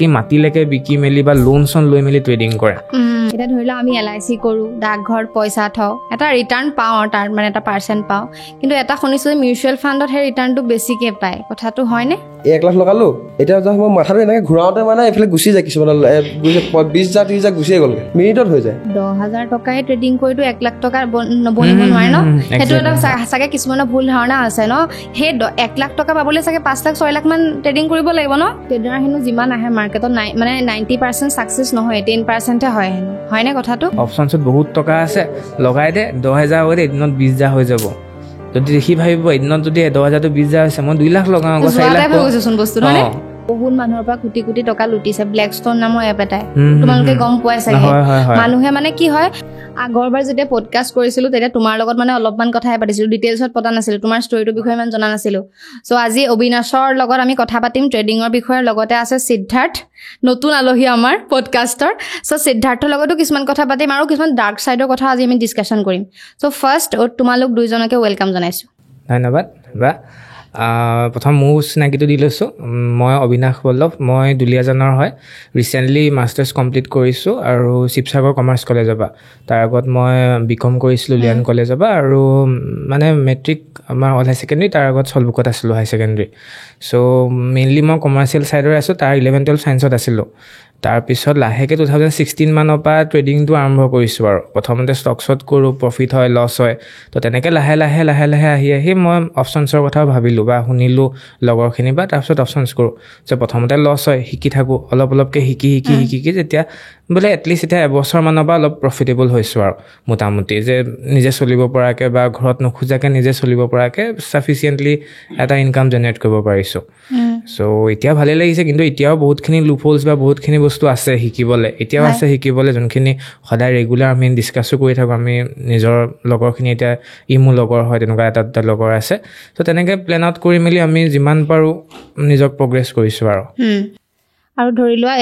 আনকি মাটিলৈকে বিকি মেলি বা লোন চন লৈ মেলি ট্ৰেডিং কৰে এটা ধৰি লও আমি LIC কৰো ডাকঘৰ পইচা থওঁ এটা ৰিটাৰ্ণ পাওঁ আৰু তাৰ মানে এটা পাৰ্চেণ্ট পাওঁ কিন্তু এটা শুনিছো যে মিউচুৱেল ফাণ্ডত সেই ৰিটাৰ্ণটো বেছিকে পায় কথাটো হয়নে 1 লাখ লগালো এতিয়া মই মাথাটো এনেকৈ ঘূৰাওঁতে মানে এইফালে গুচি যায় কিছুমান 20,000-30,000 গুচিয়ে গ'লগৈ মিনিটত হৈ যায় 10,000 টকাই ট্ৰেডিং কৰিতো 1 লাখ টকা বনিব নোৱাৰে ন সেইটো এটা চাগে কিছুমানৰ ভুল ধাৰণা আছে ন সেই 1 লাখ টকা পাবলৈ চাগে 5 লাখ 6 লাখ মান ট্ৰেডিং কৰিব লাগিব ন ট্ৰেডাৰ হেনো যিমান আহে মাৰ্কেটত মানে 90% ছাকচেছ নহয় 10% হে হয় হেনো হয়নে কথাটো অপশ্যনছত বহুত টকা আছে লগাই দে 10,000 হৈ এদিনত 20,000 হৈ যাব যদি দেখি ভাবিব এদিনত যদি 10,000 to 20,000 হৈছে মই 2 লাখ লগাওঁ 4 লাখ বস্তু নহয় বহুত মানুহৰ পৰা কোটি কোটি টকা লুটিছে ব্লেকষ্টন নামৰ এপ এটাই তোমালোকে গম পোৱাই চাগে মানুহে মানে কি হয় আগৰবাৰ যেতিয়া পডকাষ্ট কৰিছিলো তেতিয়া তোমাৰ লগত মানে অলপমান কথাই পাতিছিলো ডিটেইলছত পতা নাছিলো তোমাৰ ষ্টৰীটোৰ বিষয়ে ইমান জনা নাছিলো সো আজি অবিনাশৰ লগত আমি কথা পাতিম ট্ৰেডিঙৰ বিষয়ে লগতে আছে সিদ্ধাৰ্থ নতুন আলহী আমাৰ পডকাষ্টৰ সো সিদ্ধাৰ্থৰ লগতো কিছুমান কথা পাতিম আৰু কিছুমান ডাৰ্ক সাইডৰ কথা আজি আমি ডিসকাশন কৰিম সো ফাৰ্স্ট তোমালোক দুইজনকে ওয়েলকাম জনাইছো ধন্যবাদ বা প্ৰথম মোৰ চিনাকিটো দি লৈছোঁ মই অবিনাশ বল্লভ মই দুলিয়াজানৰ হয় ৰিচেণ্টলি মাষ্টাৰ্ছ কমপ্লিট কৰিছোঁ আৰু শিৱসাগৰ কমাৰ্চ কলেজৰ পৰা তাৰ আগত মই BCom কৰিছিলোঁ লিয়ান কলেজৰ পৰা আৰু মানে মেট্ৰিক আমাৰ অল হাই ছেকেণ্ডেৰী তাৰ আগত চলবুকত আছিলোঁ হাই ছেকেণ্ডেৰী চ' মেইনলি মই কমাৰ্চিয়েল ছাইডৰে আছোঁ তাৰ 11-12 ছায়েন্সত আছিলোঁ তাৰপিছত লাহেকৈ 2016 মানৰ পৰা ট্ৰেডিংটো আৰম্ভ কৰিছোঁ আৰু প্ৰথমতে ষ্টকছত কৰোঁ প্ৰফিট হয় লছ হয় তো তেনেকৈ লাহে লাহে আহি মই অপশ্যনছৰ কথাও ভাবিলোঁ বা শুনিলোঁ লগৰখিনি বা তাৰপিছত অপশ্যনছ কৰোঁ যে প্ৰথমতে লছ হয় শিকি থাকোঁ অলপকৈ শিকি যেতিয়া বোলে এটলিষ্ট এতিয়া এবছৰমানৰ পৰা অলপ প্ৰফিটেবল হৈছোঁ আৰু মোটামুটি যে নিজে চলিব পৰাকৈ বা ঘৰত নোখোজাকৈ নিজে চলিব পৰাকৈ ছাফিচিয়েণ্টলি এটা ইনকাম জেনেৰেট কৰিব পাৰিছোঁ চ' এতিয়া ভালেই লাগিছে কিন্তু এতিয়াও বহুতখিনি লুপহোলছ বা বহুতখিনি বস্তু আছে শিকিবলৈ এতিয়াও আছে শিকিবলৈ যোনখিনি সদায় ৰেগুলাৰ আমি ডিছকাছো কৰি থাকোঁ আমি নিজৰ লগৰখিনি এতিয়া মোৰ লগৰ হয় তেনেকুৱা এটা লগৰ আছে চ' তেনেকৈ প্লেন আউট কৰি মেলি আমি যিমান পাৰোঁ নিজক প্ৰগ্ৰেছ কৰিছোঁ আৰু ধৰি লোৱা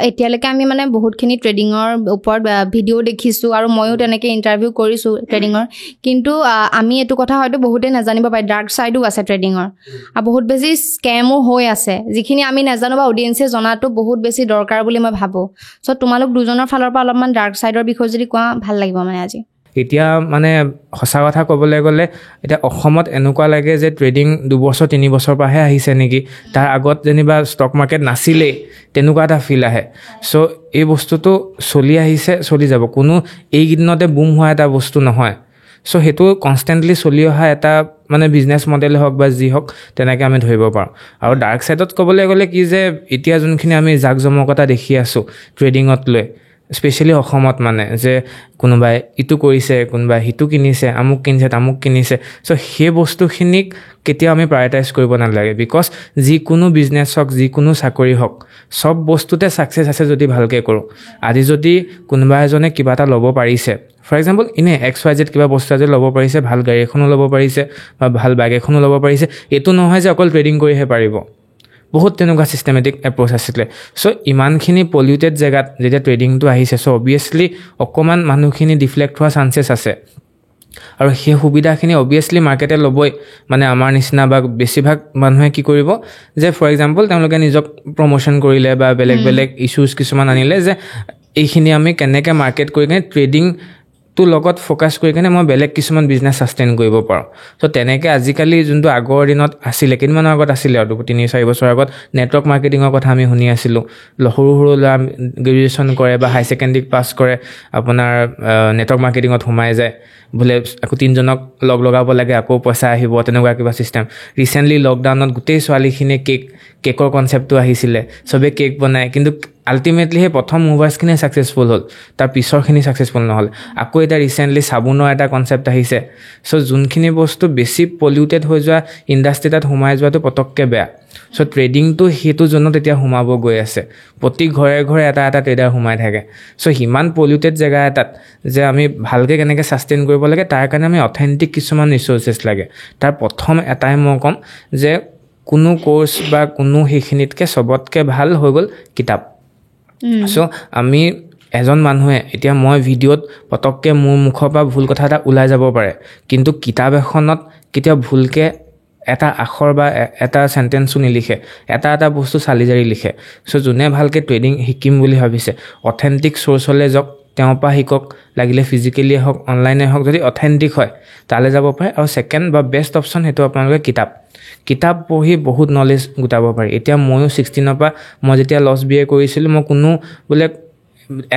এতিয়ালৈকে আমি মানে বহুতখিনি ট্ৰেডিঙৰ ওপৰত ভিডিঅ' দেখিছোঁ আৰু ময়ো তেনেকৈ ইণ্টাৰভিউ কৰিছোঁ ট্ৰেডিঙৰ কিন্তু আমি এইটো কথা হয়তো বহুতেই নাজানিব পাৰে ডাৰ্ক ছাইডো আছে ট্ৰেডিঙৰ আৰু বহুত বেছি স্কেমো হৈ আছে যিখিনি আমি নাজানো বা অডিয়েঞ্চে জনাটো বহুত বেছি দৰকাৰ বুলি মই ভাবোঁ চ' তোমালোক দুজনৰ ফালৰ পৰা অলপমান ডাৰ্ক ছাইডৰ বিষয়ে যদি কোৱা ভাল লাগিব মানে আজি এতিয়া মানে সঁচা কথা ক'বলৈ গ'লে এতিয়া অসমত এনেকুৱা লাগে যে ট্ৰেডিং 2-3 বছৰ পৰাহে আহিছে নেকি তাৰ আগত যেনিবা ষ্টক মাৰ্কেট নাছিলেই তেনেকুৱা এটা ফিল আহে চ' এই বস্তুটো চলি আহিছে চলি যাব কোনো এইকেইদিনতে বুম হোৱা এটা বস্তু নহয় চ' সেইটো কনষ্টেণ্টলি চলি অহা এটা মানে বিজনেছ মডেল হওক বা যি হওক তেনেকৈ আমি ধৰিব পাৰোঁ আৰু ডাৰ্ক ছাইডত ক'বলৈ গ'লে কি যে এতিয়া যোনখিনি আমি জাকজমকতা দেখি আছোঁ ট্ৰেডিঙত লৈ স্পেচিয়েলি অসমত মানে যে কোনোবাই ইটো কৰিছে কোনোবাই সিটো কিনিছে আমুক কিনিছে তামুক কিনিছে চ' সেই বস্তুখিনিক কেতিয়াও আমি প্ৰায়টাইজ কৰিব নালাগে বিকজ যিকোনো বিজনেছ হওক যিকোনো চাকৰি হওক চব বস্তুতে ছাকচেছ আছে যদি ভালকৈ কৰোঁ আজি যদি কোনোবা এজনে কিবা এটা ল'ব পাৰিছে ফৰ এক্সাম্পল এনেই XYZ কিবা বস্তু আজি ল'ব পাৰিছে ভাল গাড়ী এখনো ল'ব পাৰিছে বা ভাল বাইক এখনো ল'ব পাৰিছে এইটো নহয় যে অকল ট্ৰেডিং কৰিহে পাৰিব বহুত তেনেকুৱা চিষ্টেমেটিক এপ্ৰ'চ আছিলে চ' ইমানখিনি পলিউটেড জেগাত যেতিয়া ট্ৰেডিংটো আহিছে চ' অবভিয়াছলি অকণমান মানুহখিনি ডিফ্লেক্ট হোৱা চান্সেছ আছে আৰু সেই সুবিধাখিনি অবভিয়াছলি মাৰ্কেটে ল'বই মানে আমাৰ নিচিনা বা বেছিভাগ মানুহে কি কৰিব যে ফৰ এক্সাম্পল তেওঁলোকে নিজক প্ৰমোশ্যন কৰিলে বা বেলেগ ইছ্যুজ কিছুমান আনিলে যে এইখিনি আমি কেনেকৈ মাৰ্কেট কৰি কিনে ট্ৰেডিংটো লগত ফ'কাছ কৰি কিনে মই বেলেগ কিছুমান বিজনেছ ছাষ্টেইন কৰিব পাৰোঁ চ' তেনেকৈ আজিকালি যোনটো আগৰ দিনত আছিলে কেইদিনমানৰ আগত আছিলে আৰু 3-4 বছৰ আগত নেটৱৰ্ক মাৰ্কেটিঙৰ কথা আমি শুনি আছিলোঁ সৰু ল'ৰা গ্ৰেজুৱেশ্যন কৰে বা হাই ছেকেণ্ডেৰী পাছ কৰে আপোনাৰ নেটৱৰ্ক মাৰ্কেটিঙত সোমাই যায় বোলে আকৌ 3জনক লগাব লাগে আকৌ পইচা আহিব তেনেকুৱা কিবা চিষ্টেম ৰিচেণ্টলি লকডাউনত গোটেই ছোৱালীখিনিয়ে কেকৰ কনচেপ্টটো আহিছিলে চবেই কেক বনায় কিন্তু আল্টিমেটলি সেই প্ৰথম মুভাৰ্ছখিনি ছাকচেছফুল হ'ল তাৰ পিছৰখিনি ছাকচেছফুল নহ'ল আকৌ এতিয়া ৰিচেণ্টলি চাবোনৰ এটা কনচেপ্ট আহিছে চ' যোনখিনি বস্তু বেছি পলিউটেড হৈ যোৱা ইণ্ডাষ্ট্ৰি এটাত সোমাই যোৱাটো পটককৈ বেয়া চ' ট্ৰেডিংটো সেইটো জোনত এতিয়া সোমাব গৈ আছে প্ৰতি ঘৰে এটা ট্ৰেডাৰ সোমাই থাকে চ' সিমান পলিউটেড জেগা এটাত যে আমি ভালকৈ কেনেকৈ ছাষ্টেইন কৰিব লাগে তাৰ কাৰণে আমি অথেণ্টিক কিছুমান ৰিচ'ৰ্চেছ লাগে তাৰ প্ৰথম এটাই মই ক'ম যে কোনো কোৰ্চ বা কোনো সেইখিনিতকৈ চবতকৈ ভাল হৈ গ'ল কিতাপ চ' আমি এজন মানুহে এতিয়া মই ভিডিঅ'ত পটককৈ মোৰ মুখৰ পৰা ভুল কথা এটা ওলাই যাব পাৰে কিন্তু কিতাপ এখনত কেতিয়াও ভুলকৈ এটা আখৰ বা এটা চেণ্টেন্সো নিলিখে, এটা বস্তু চালি জাৰি লিখে। চ' যোনে ভালকৈ ট্ৰেডিং শিকিম বুলি ভাবিছে অথেণ্টিক চ'ৰ্চলৈ যাওক, তেওঁৰ পৰা শিকক, লাগিলে ফিজিকেলিয়ে হওক অনলাইনে হওক, যদি অথেণ্টিক হয় তালৈ যাব পাৰে। আৰু ছেকেণ্ড বা বেষ্ট অপশ্যন সেইটো আপোনালোকে কিতাপ পঢ়ি বহুত নলেজ গোটাব পাৰি। এতিয়া ময়ো 16ৰ পৰা মই যেতিয়া লছ বি এ কৰিছিলোঁ মই কোনো বোলে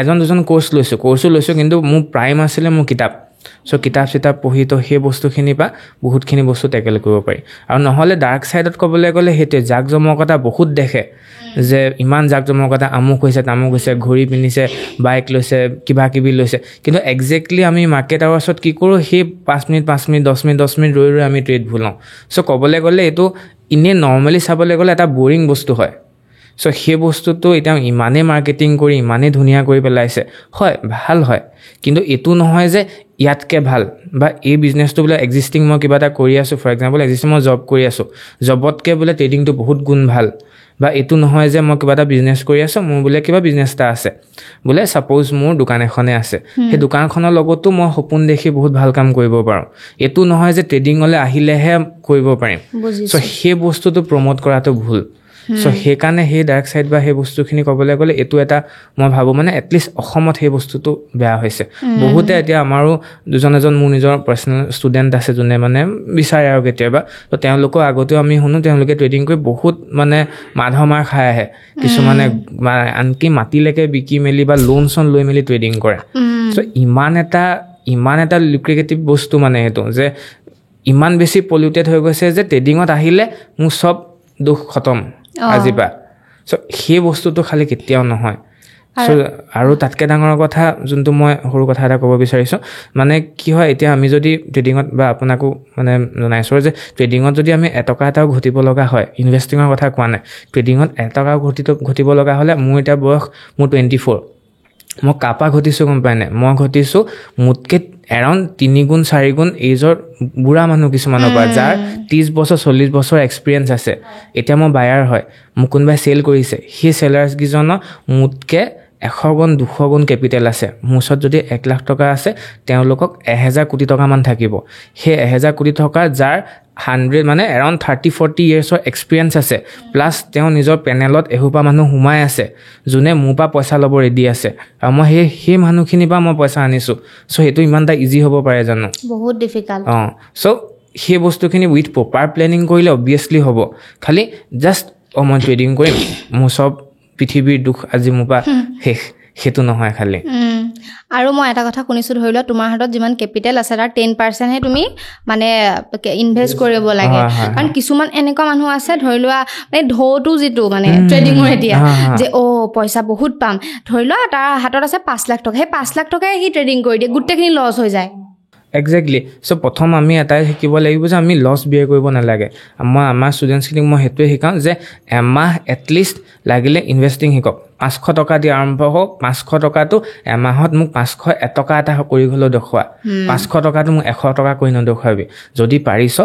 এজন দুজন কৰ্চো লৈছোঁ কিন্তু মোৰ প্ৰাইম আছিলে মোৰ কিতাপ। চ' কিতাপ পঢ়ি তো সেই বস্তুখিনিৰ পৰা বহুতখিনি বস্তু টেকেল কৰিব পাৰি। আৰু নহ'লে ডাৰ্ক ছাইডত ক'বলৈ গ'লে সেইটোৱে জাক জমকতা বহুত দেখে যে ইমান জাক জমকতা, আমুক হৈছে তামুক হৈছে, ঘড়ী পিন্ধিছে, বাইক লৈছে, কিবা কিবি লৈছে, কিন্তু একজেক্টলি আমি মাৰ্কেট আৱাৰ্ছত কি কৰোঁ সেই 5 মিনিট 10 মিনিট ৰৈ আমি ট্ৰেড ভুল লওঁ। চ' ক'বলৈ গ'লে এইটো এনেই নৰ্মেলি চাবলৈ গ'লে এটা বৰিং বস্তু হয়। চ' সেই বস্তুটো এতিয়া ইমানেই মাৰ্কেটিং কৰি ইমানেই ধুনীয়া কৰি পেলাইছে, হয় ভাল হয়, কিন্তু এইটো নহয় যে ইয়াতকৈ ভাল বা এই বিজনেছটো বোলে এক্সিষ্টিং মই কিবা এটা কৰি আছোঁ, ফৰ এক্সাম্পল এক্সিষ্টিং মই জব কৰি আছোঁ, জবতকৈ বোলে ট্ৰেডিংটো বহুত গুণ ভাল। বা এইটো নহয় যে মই কিবা এটা বিজনেছ কৰি আছোঁ, মোৰ বোলে কিবা বিজনেছ এটা আছে, বোলে ছাপ'জ মোৰ দোকান এখনে আছে, সেই দোকানখনৰ লগতো মই সপোন দেখি বহুত ভাল কাম কৰিব পাৰোঁ। এইটো নহয় যে ট্ৰেডিঙলৈ আহিলেহে কৰিব পাৰিম। চ' সেই বস্তুটো প্ৰমোট কৰাটো ভুল। চ' সেইকাৰণে সেই ডাৰ্ক ছাইড বা সেই বস্তুখিনি ক'বলৈ গ'লে এইটো এটা মই ভাবোঁ মানে এটলিষ্ট অসমত সেই বস্তুটো বেয়া হৈছে। বহুতে এতিয়া আমাৰো এজন মোৰ নিজৰ পাৰ্চনেল ষ্টুডেণ্ট আছে যোনে মানে বিচাৰে আৰু কেতিয়াবা, তো তেওঁলোকৰ আগতেও আমি শুনো তেওঁলোকে ট্ৰেডিং কৰি বহুত মানে মাৰ খাই আহে। কিছুমানে আনকি মাটিলৈকে বিকি মেলি বা লোন চোন লৈ মেলি ট্ৰেডিং কৰে। চ' ইমান এটা লুক্ৰেটিভ বস্তু মানে সেইটো যে ইমান বেছি পলিউটেড হৈ গৈছে যে ট্ৰেডিঙত আহিলে মোৰ চব দুখ খতম আজিৰ পৰা। চ' সেই বস্তুটো খালি কেতিয়াও নহয়। চ' আৰু তাতকৈ ডাঙৰ কথা যোনটো মই সৰু কথা এটা ক'ব বিচাৰিছোঁ, মানে কি হয় এতিয়া আমি যদি ট্ৰেডিঙত বা আপোনাকো মানে জনাইছোঁ যে ট্ৰেডিঙত যদি আমি এটকা এটাও ঘটিব লগা হয়, ইনভেষ্টিঙৰ কথা কোৱা নাই, ট্ৰেডিঙত এটকাও ঘটিব লগা হ'লে মোৰ এতিয়া বয়স মোৰ 24, মই কাপা ঘটিছোঁ গম পাই নাই, মই ঘটিছোঁ মোতকৈ এৰাউণ্ড 3 গুণ 4 গুণ এইজৰ বুঢ়া মানুহ কিছুমানৰ পৰা, যাৰ 30 বছৰ 40 বছৰ এক্সপিৰিয়েঞ্চ আছে। এতিয়া মই বায়াৰ হয়, মোক কোনোবাই চেল কৰিছে, সেই চেলাৰ্ছকেইজনৰ মোতকৈ 100 গুণ 200 গুণ কেপিটেল আছে। মোৰ ওচৰত যদি 1 লাখ টকা আছে, তেওঁলোকক 1000 কোটি টকামান থাকিব। সেই 1000 কোটি টকাৰ যাৰ 100 মানে এৰাউণ্ড 30-40 ইয়েৰ্ছৰ এক্সপিৰিয়েঞ্চ আছে, প্লাছ তেওঁ নিজৰ পেনেলত এসোপা মানুহ সোমাই আছে যোনে মোৰ পৰা পইচা ল'ব ৰেডি আছে, আৰু মই সেই মানুহখিনিৰ পৰা মই পইচা আনিছোঁ। চ' সেইটো ইমান এটা ইজি হ'ব পাৰে জানো? বহুত ডিফিকাল্ট। চ' সেই বস্তুখিনি উইথ প্ৰপাৰ প্লেনিং কৰিলে অবভিয়াছলি হ'ব। খালি জাষ্ট মই ট্ৰেডিং কৰিম, মোৰ চব পৃথিৱীৰ দুখ আজি মোৰ পৰা শেষ, সেইটো নহয় খালি। আৰু মই এটা কথা শুনিছোঁ, ধৰি লোৱা তোমাৰ হাতত যিমান কেপিটেল আছে তাৰ 10%হে তুমি মানে ইনভেষ্ট কৰিব লাগে। কাৰণ কিছুমান এনেকুৱা মানুহ আছে ধৰি লোৱা মানে ঢৌটো যিটো মানে ট্ৰেডিঙৰ এতিয়া যে পইচা বহুত পাম, ধৰি লোৱা তাৰ হাতত আছে 5 লাখ টকা, সেই 5 লাখ টকাই সি ট্ৰেডিং কৰি দিয়ে, গোটেইখিনি লছ হৈ যায়। একজেক্টলি। চ' প্ৰথম আমি এটাই শিকিব লাগিব যে আমি লছ বিয়েৰ কৰিব নালাগে। মই আমাৰ ষ্টুডেণ্টছখিনিক মই সেইটোৱে শিকাওঁ যে এমাহ এটলিষ্ট লাগিলে ইনভেষ্টিং শিকক, 500 টকা দি আৰম্ভ হওক, 500 টকাটো এমাহত মোক 500 এটকা এটা কৰি হ'লেও দেখুওৱা, 500 টকাটো মোক 100 টকা কৰি নেদেখুৱাবি। যদি পাৰিছ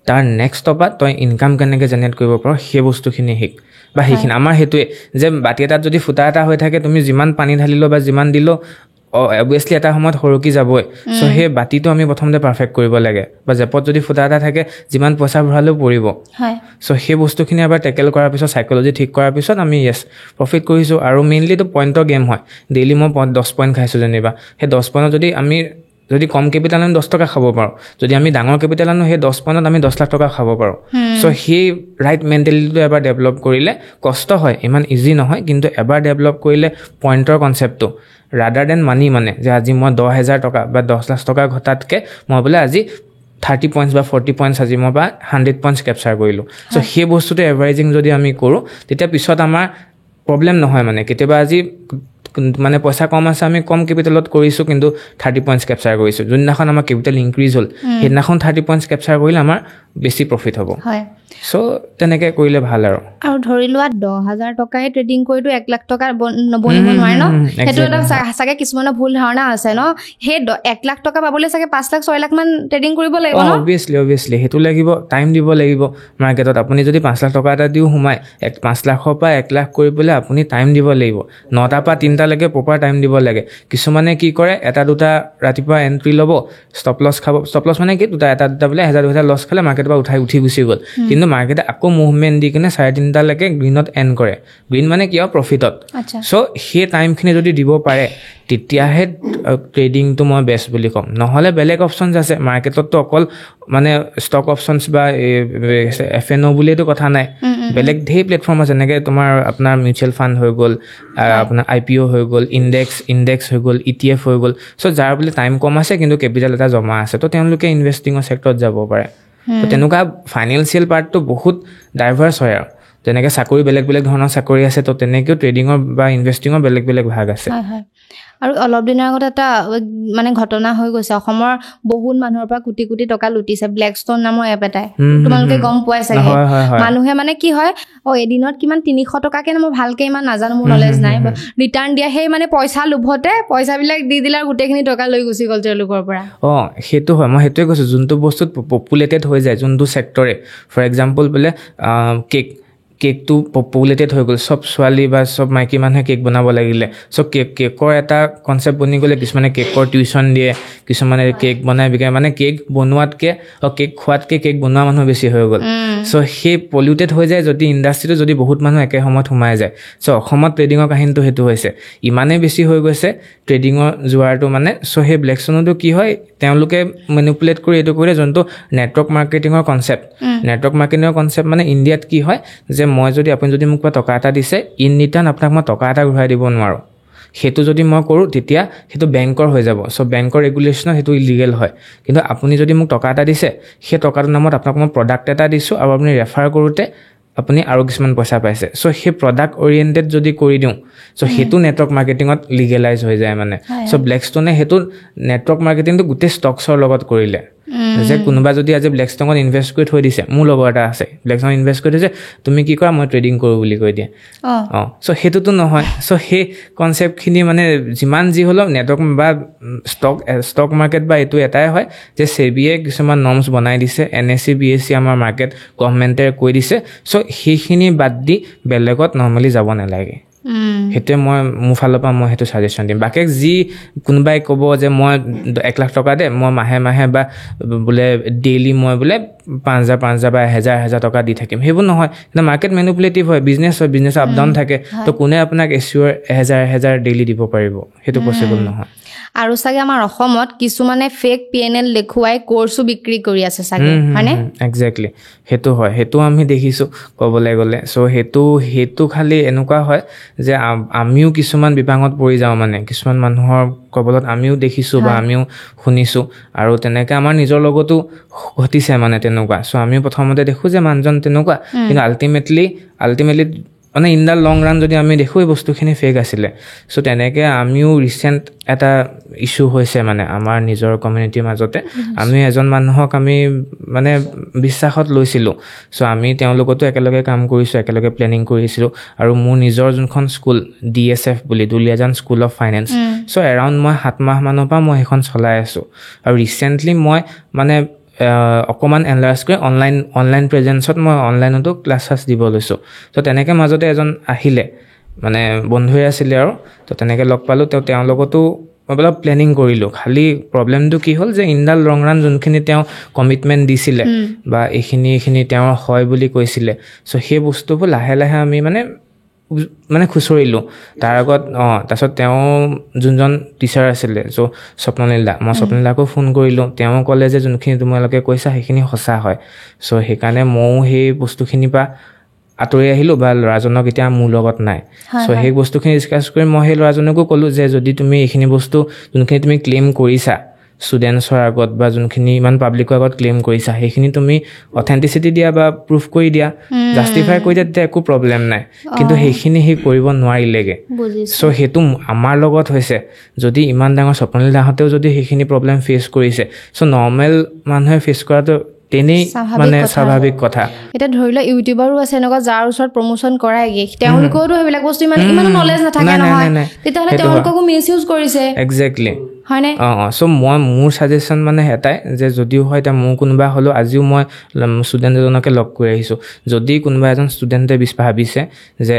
তাৰ নেক্সটৰ পৰা তই ইনকাম কেনেকৈ জেনেৰেট কৰিব পাৰ সেই বস্তুখিনি শিক। বা সেইখিনি আমাৰ সেইটোৱে যে বাতি এটাত যদি ফুটা এটা হৈ থাকে, তুমি যিমান পানী ঢালিলেও বা যিমান দিলেও অবভিয়াছলি এটা সময়ত সৰকি যাবই। চ' সেই বাতিটো আমি প্ৰথমতে পাৰফেক্ট কৰিব লাগে। বা জেপত যদি ফুটা এটা থাকে, যিমান পইচা ভৰালেও পৰিব। চ' সেই বস্তুখিনি এবাৰ টেকেল কৰাৰ পিছত, চাইক'লজি ঠিক কৰাৰ পিছত আমি প্ৰফিট কৰিছোঁ। আৰু মেইনলিটো পইণ্টৰ গেম হয়। ডেইলি মই 10 পইণ্ট খাইছোঁ যেনিবা, সেই 10 পইণ্টত যদি কম কেপিটেল আনো 10 টকা খাব পাৰোঁ, যদি আমি ডাঙৰ কেপিটেল আনো সেই 10 পইণ্টত আমি 10 লাখ টকা খাব পাৰোঁ। চ' সেই ৰাইট মেণ্টেলিটিটো এবাৰ ডেভেলপ কৰিলে, কষ্ট হয়, ইমান ইজি নহয়, কিন্তু এবাৰ ডেভেলপ কৰিলে পইণ্টৰ কনচেপ্টটো ৰাদাৰ দেন মানি, মানে যে আজি মই 10,000 টকা বা 10 লাখ টকা ঘটাতকৈ মই বোলে আজি 30 পইণ্টছ বা 40 পইণ্টছ আজি মই বা 100 পইণ্টছ কেপচাৰ কৰিলোঁ। চ' সেই বস্তুটো এভাৰেজিং যদি আমি কৰোঁ, তেতিয়া পিছত আমাৰ প্ৰব্লেম নহয়। মানে কেতিয়াবা আজি মানে পইচা কম আছে, আমি কম কেপিটেলত কৰিছোঁ কিন্তু 30 পইণ্টছ কেপচাৰ কৰিছোঁ, যোনদিনাখন আমাৰ কেপিটেল ইনক্ৰিজ হ'ল সেইদিনাখন 30 পইণ্টছ কেপচাৰ কৰিলে আমাৰ বেছি প্ৰফিট হ'ব। চ' তেনেকৈ কৰিলে ভাল আৰু ধৰি লোৱা 10,000 টকাই ট্ৰেডিং কৰিতো 1 লাখ টকা বনিব নোৱাৰে ন সেইটো এটা চাগে কিছুমানৰ ভুল ধাৰণা আছে ন সেই 1 লাখ টকা পাবলৈ চাগে 5 লাখ 6 লাখ মান ট্ৰেডিং কৰিব লাগিব ন অবভিয়াছলি সেইটো লাগিব টাইম দিব লাগিব মাৰ্কেটত আপুনি যদি 5 লাখ টকা এটা দিও সোমাই 5 লাখৰ পৰা 1 লাখ কৰিবলৈ আপুনি টাইম দিব লাগিব 9টাৰ পৰা 3টালৈকে প্ৰপাৰ টাইম দিব লাগে কিছুমানে কি কৰে এটা দুটা ৰাতিপুৱা এন্ট্ৰি ল'ব ষ্টপ লছ খাব ষ্টপ লছ মানে কি এটা বোলে 1000 লছ খালে মাৰ্কেটৰ পৰা উঠি গুচি গ'ল কিন্তু মাৰ্কেটে আকৌ মুভমেণ্ট দি কিনে 3:30লৈকে গ্ৰীণত এণ্ড কৰে গ্ৰীণ মানে কি হয় প্ৰফিটত চ' সেই টাইমখিনি যদি দিব পাৰে তেতিয়াহে ট্ৰেডিংটো মই বেষ্ট বুলি ক'ম নহ'লে বেলেগ অপশ্যনছ আছে মাৰ্কেটততো অকল মানে ষ্টক অপশ্যনছ বা FNO বুলিয়েতো কথা নাই বেলেগ ধেৰ প্লেটফৰ্ম আছে যেনেকৈ তোমাৰ আপোনাৰ মিউচুৱেল ফাণ্ড হৈ গ'ল আপোনাৰ IPO হৈ গ'ল ইণ্ডেক্স হৈ গ'ল ETF হৈ গ'ল চ' যাৰ বোলে টাইম কম আছে কিন্তু কেপিটেল এটা জমা আছে তো তেওঁলোকে ইনভেষ্টিঙৰ ছেক্টৰত যাব পাৰে তো তেনেকুৱা ফাইনেন্সিয়েল পাৰ্টটো বহুত ডাইভাৰ্ছ হয় আৰু যেনেকৈ চাকৰি বেলেগ ধৰণৰ চাকৰি আছে তো তেনেকৈও ট্ৰেডিঙৰ বা ইনভেষ্টিঙৰ বেলেগ ভাগ আছে আৰু অলপ দিনৰ আগত এটা মানে ঘটনা হৈ গৈছে অসমৰ বহুত মানুহৰ পৰা কোটি কোটি টকা লুটিছে ব্লেকষ্টন নামৰ এপ এটাই তোমালোকে গম পোৱাই চাগে মানুহে মানে কি হয় এদিনত কিমান 300 টকাকে মই ভালকে ইমান নাজানো মোৰ নলেজ নাই ৰিটাৰ্ণ দিয়া সেই মানে পইচা লোভতে পইচাবিলাক দি দিলে আৰু গোটেইখিনি টকা লৈ গুচি গ'ল তেওঁলোকৰ পৰা সেইটো হয় মই সেইটোৱে কৈছোঁ যোনটো বস্তুত পপুলেটেড হৈ যায় যোনটো ছেক্টৰে ফৰ এক্সাম্পল বোলে কেকটো পপুলেটেড হৈ গ'ল চব ছোৱালী বা চব মাইকী মানুহে কেক বনাব লাগিলে চ' কেকৰ এটা কনচেপ্ট বনি গ'লে কিছুমানে কেকৰ টিউশ্যন দিয়ে কিছুমানে কেক বনাই বিকে মানে কেক বনোৱাতকৈ কেক খোৱাতকৈ কেক বনোৱা মানুহ বেছি হৈ গ'ল চ' সেই পলিউটেড হৈ যায় যদি ইণ্ডাষ্ট্ৰিটো যদি বহুত মানুহ একে সময়ত সোমাই যায় চ' অসমত ট্ৰেডিঙৰ কাহিনীটো সেইটো হৈছে ইমানেই বেছি হৈ গৈছে ট্ৰেডিঙৰ যোৱাৰটো মানে চ' সেই ব্লেকষ্টনতো কি হয় তেওঁলোকে মেনিপুলেট কৰি এইটো কৰিলে যোনটো নেটৱৰ্ক মাৰ্কেটিঙৰ কনচেপ্ট মানে ইণ্ডিয়াত কি হয় যে আপুনি যদি মোক টকা এটা দিছে ইন ৰিটাৰ্ণ আপোনাক মই টকা এটা ঘূৰাই দিব নোৱাৰোঁ সেইটো যদি মই কৰোঁ তেতিয়া সেইটো বেংকৰ হৈ যাব চ' বেংকৰ ৰেগুলেশ্যনত সেইটো ইলিগেল হয় কিন্তু আপুনি যদি মোক টকা এটা দিছে সেই টকাটোৰ নামত আপোনাক মই প্ৰডাক্ট এটা দিছোঁ আৰু আপুনি ৰেফাৰ কৰোঁতে আপুনি আৰু কিছুমান পইচা পাইছে চ' সেই প্ৰডাক্ট অৰিয়েণ্টেড যদি কৰি দিওঁ চ' সেইটো নেটৱৰ্ক মাৰ্কেটিঙত লিগেলাইজ হৈ যায় মানে চ' ব্লেকষ্টনে সেইটো নেটৱৰ্ক মাৰ্কেটিংটো গোটেই ষ্টকছৰ লগত কৰিলে যে কোনোবা যদি আজি ব্লেকষ্টনত ইনভেষ্ট কৰি থৈ দিছে মোৰ লগৰ এটা আছে ব্লেকষ্টনত ইনভেষ্ট কৰি থৈছে তুমি কি কৰা মই ট্ৰেডিং কৰোঁ বুলি কৈ দিয়ে চ' সেইটোতো নহয় চ' সেই কনচেপ্টখিনি মানে যিমান যি হ'লেও নেটৱৰ্ক বা ষ্টক মাৰ্কেট বা এইটো এটাই হয় যে সেবিয়ে কিছুমান নৰ্মছ বনাই দিছে NSE BSE আমাৰ মাৰ্কেট গভৰ্ণমেণ্টে কৈ দিছে চ' সেইখিনি বাদ দি বেলেগত নৰ্মেলি যাব নালাগে সেইটোৱে মই মোৰ ফালৰ পৰা মই সেইটো ছাজেশ্যন দিম বাকী যি কোনোবাই ক'ব যে মই 1 লাখ টকা দে মই মাহে বা বোলে ডেইলি মই বোলে 5,000 বা 1,000 টকা দি থাকিম সেইবোৰ নহয় কিন্তু মাৰ্কেট মেনিপুলেটিভ হয় বিজনেছ আপ ডাউন থাকে তো কোনে আপোনাক এচিয়ৰ 1,000 ডেইলি দিব পাৰিব সেইটো পচিবল নহয় আৰু চাগে আমাৰ অসমত কিছুমানে ফেক PNL দেখুৱাই কোৰ্সো বিক্ৰী কৰি আছে চাগে হয়নে এক্স্যাক্টলি সেইটো হয় সেইটো আমি দেখিছোঁ ক'বলৈ গ'লে চ' সেইটো খালি এনেকুৱা হয় যে আমিও কিছুমান বিভাগত পৰি যাওঁ মানে কিছুমান মানুহৰ কবলত আমিও দেখিছোঁ বা আমিও শুনিছোঁ আৰু তেনেকৈ আমাৰ নিজৰ লগতো ঘটিছে মানে তেনেকুৱা চ' আমিও প্ৰথমতে দেখোঁ যে মানুহজন তেনেকুৱা কিন্তু আল্টিমেটলি মানে ইন দ্য লং ৰান যদি আমি দেখোঁ এই বস্তুখিনি ফেক আছিলে চ' তেনেকৈ আমিও ৰিচেণ্ট এটা ইছ্যু হৈছে মানে আমাৰ নিজৰ কমিউনিটিৰ মাজতে আমি এজন মানুহক আমি মানে বিশ্বাসত লৈছিলোঁ চ' আমি তেওঁলোকতো একেলগে কাম কৰিছোঁ একেলগে প্লেনিং কৰিছিলোঁ আৰু মোৰ নিজৰ যোনখন স্কুল DSF বুলি Duliajan school of finance so' around মই 7 মাহ মানৰ পৰা মই সেইখন চলাই আছোঁ আৰু ৰিচেণ্টলি মই মানে অকণমান এনলাৰ্জ কৰি অনলাইন প্ৰেজেঞ্চত মই অনলাইনতো ক্লাছ দিব লৈছোঁ ত' তেনেকৈ মাজতে এজন আহিলে মানে বন্ধুৱে আছিলে আৰু তো তেনেকৈ লগ পালোঁ তেওঁৰ লগতো অলপ প্লেনিং কৰিলোঁ খালি প্ৰব্লেমটো কি হ'ল যে ইন দ্য লং ৰান যোনখিনি তেওঁ কমিটমেণ্ট দিছিলে বা এইখিনি তেওঁৰ হয় বুলি কৈছিলে চ' সেই বস্তুবোৰ লাহে লাহে আমি মানে খুচৰিলোঁ তাৰ আগত তাৰপিছত তেওঁ যোনজন টিচাৰ আছিলে চ' স্বপ্নলীলা মই স্বপ্নলীলাকো ফোন কৰিলোঁ তেওঁ ক'লে যে যোনখিনি তোমালোকে কৈছা সেইখিনি সঁচা হয় চ' সেইকাৰণে ময়ো সেই বস্তুখিনিৰ পৰা আঁতৰি আহিলোঁ বা ল'ৰাজনক এতিয়া মোৰ লগত নাই চ' সেই বস্তুখিনি ডিছকাছ কৰি মই সেই ল'ৰাজনকো ক'লোঁ যে যদি তুমি এইখিনি বস্তু যোনখিনি তুমি ক্লেইম কৰিছা ষ্টুডেণ্টছৰ আগত বা যোনখিনি ইমান পাব্লিকৰ আগত ক্লেইম কৰিছা সেইখিনি তুমি অথেণ্টিচিটি দিয়া বা প্ৰুফ কৰি দিয়া জাষ্টিফাই কৰি দিয়া তেতিয়া একো প্ৰব্লেম নাই কিন্তু সেইখিনি কৰিব নোৱাৰিলেগৈ চ' সেইটো আমাৰ লগত হৈছে যদি ইমান ডাঙৰ স্বপ্নলীলাহঁতেও যদি সেইখিনি প্ৰব্লেম ফেচ কৰিছে চ' নৰ্মেল মানুহে ফেচ কৰাটো তেনেই মানে স্বাভাৱিক কথা এতিয়া ধৰি লোৱা ইউটিউবাৰো আছে এনেকুৱা যাৰ ওচৰত প্ৰমোশ্যন কৰাইগে তেওঁলোকেওতো সেইবিলাক বস্তু ইমান নলেজ নাথাকে নহয় তেতিয়াহ'লে তেওঁলোককো মিছ ইউজ কৰিছে একজেক্টলি হয়নে চ' মই মোৰ ছাজেশ্যন মানে এটাই যে যদিও হয় এতিয়া মোৰ কোনোবা হ'লেও আজিও মই ষ্টুডেণ্ট এজনকে লগ কৰি আহিছোঁ যদি কোনোবা এজন ষ্টুডেণ্টে ভাবিছে যে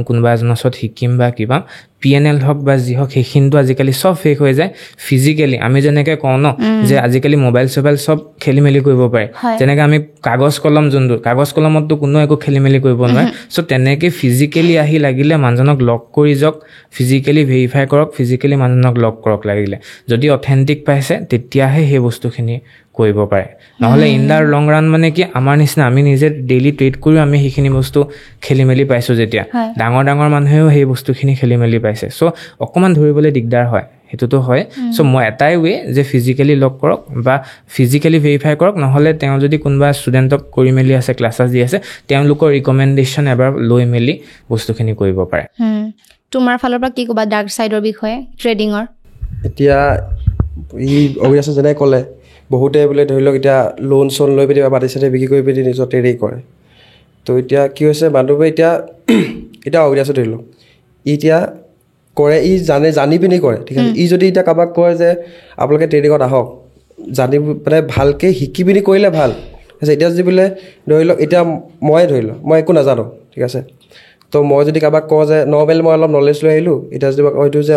কোনোবা এজনৰ ওচৰত শিকিম বা কিবা PNL হওক বা যি হওক সেইখিনিতো আজিকালি চব ফেক হৈ যায় ফিজিকেলি আমি যেনেকৈ কওঁ ন যে আজিকালি মোবাইল চবাইল চব খেলি মেলি কৰিব পাৰে যেনেকৈ আমি কাগজ কলম যোনটো কাগজ কলমততো কোনো একো খেলি মেলি কৰিব নোৱাৰে চ' তেনেকৈ ফিজিকেলি আহি লাগিলে মানুহজনক লগ কৰি যাওক ফিজিকেলি ভেৰিফাই কৰক ফিজিকেলি মানুহজনক লগ কৰক লাগিলে যদি অথেণ্টিক পাইছে তেতিয়াহে সেই বস্তুখিনি কৰিব পাৰে নহ'লে ইন দ্য লং ৰান মানে কি আমাৰ নিচিনা আমি নিজে ডেইলি ট্ৰেড কৰিও আমি সেইখিনি বস্তু খেলি মেলি পাইছোঁ যেতিয়া ডাঙৰ মানুহেও সেই বস্তুখিনি খেলি মেলি পাইছে চ' অকণমান ধৰিবলৈ দিগদাৰ হয় সেইটোতো হয় চ' মই এটাই ৱে যে ফিজিকেলি লগ কৰক বা ফিজিকেলি ভেৰিফাই কৰক নহ'লে তেওঁ যদি কোনোবা ষ্টুডেণ্টক কৰি মেলি আছে ক্লাছেছ দি আছে তেওঁলোকৰ ৰিকমেণ্ডেশ্যন এবাৰ লৈ মেলি বস্তুখিনি কৰিব পাৰে তোমাৰ ফালৰ পৰা কি ক'বা ডাৰ্ক ছাইডৰ বিষয়ে ট্ৰেডিঙৰ এতিয়া ই অবিনাশে যেনে ক'লে বহুতে বোলে ধৰি লওক এতিয়া লোন চোন লৈ পিনি বা মাটি চাটি বিক্ৰী কৰি পিনি নিজৰ ট্ৰেডিং কৰে তো এতিয়া কি হৈছে মানুহবোৰে এতিয়া অবিনাশে ধৰি লওক এতিয়া কৰে ই জানি পিনি কৰে ঠিক আছে ই যদি এতিয়া কাৰোবাক কয় যে আপোনালোকে ট্ৰেডিঙত আহক জানি মানে ভালকৈ শিকি পিনি কৰিলে ভাল আছে এতিয়া যদি বোলে ধৰি লওক এতিয়া মই ধৰি লওক মই একো নাজানো ঠিক আছে তো মই যদি কাৰোবাক কওঁ যে নৰ্মেল মই অলপ নলেজ লৈ আহিলোঁ এতিয়া যদি হয়তো যে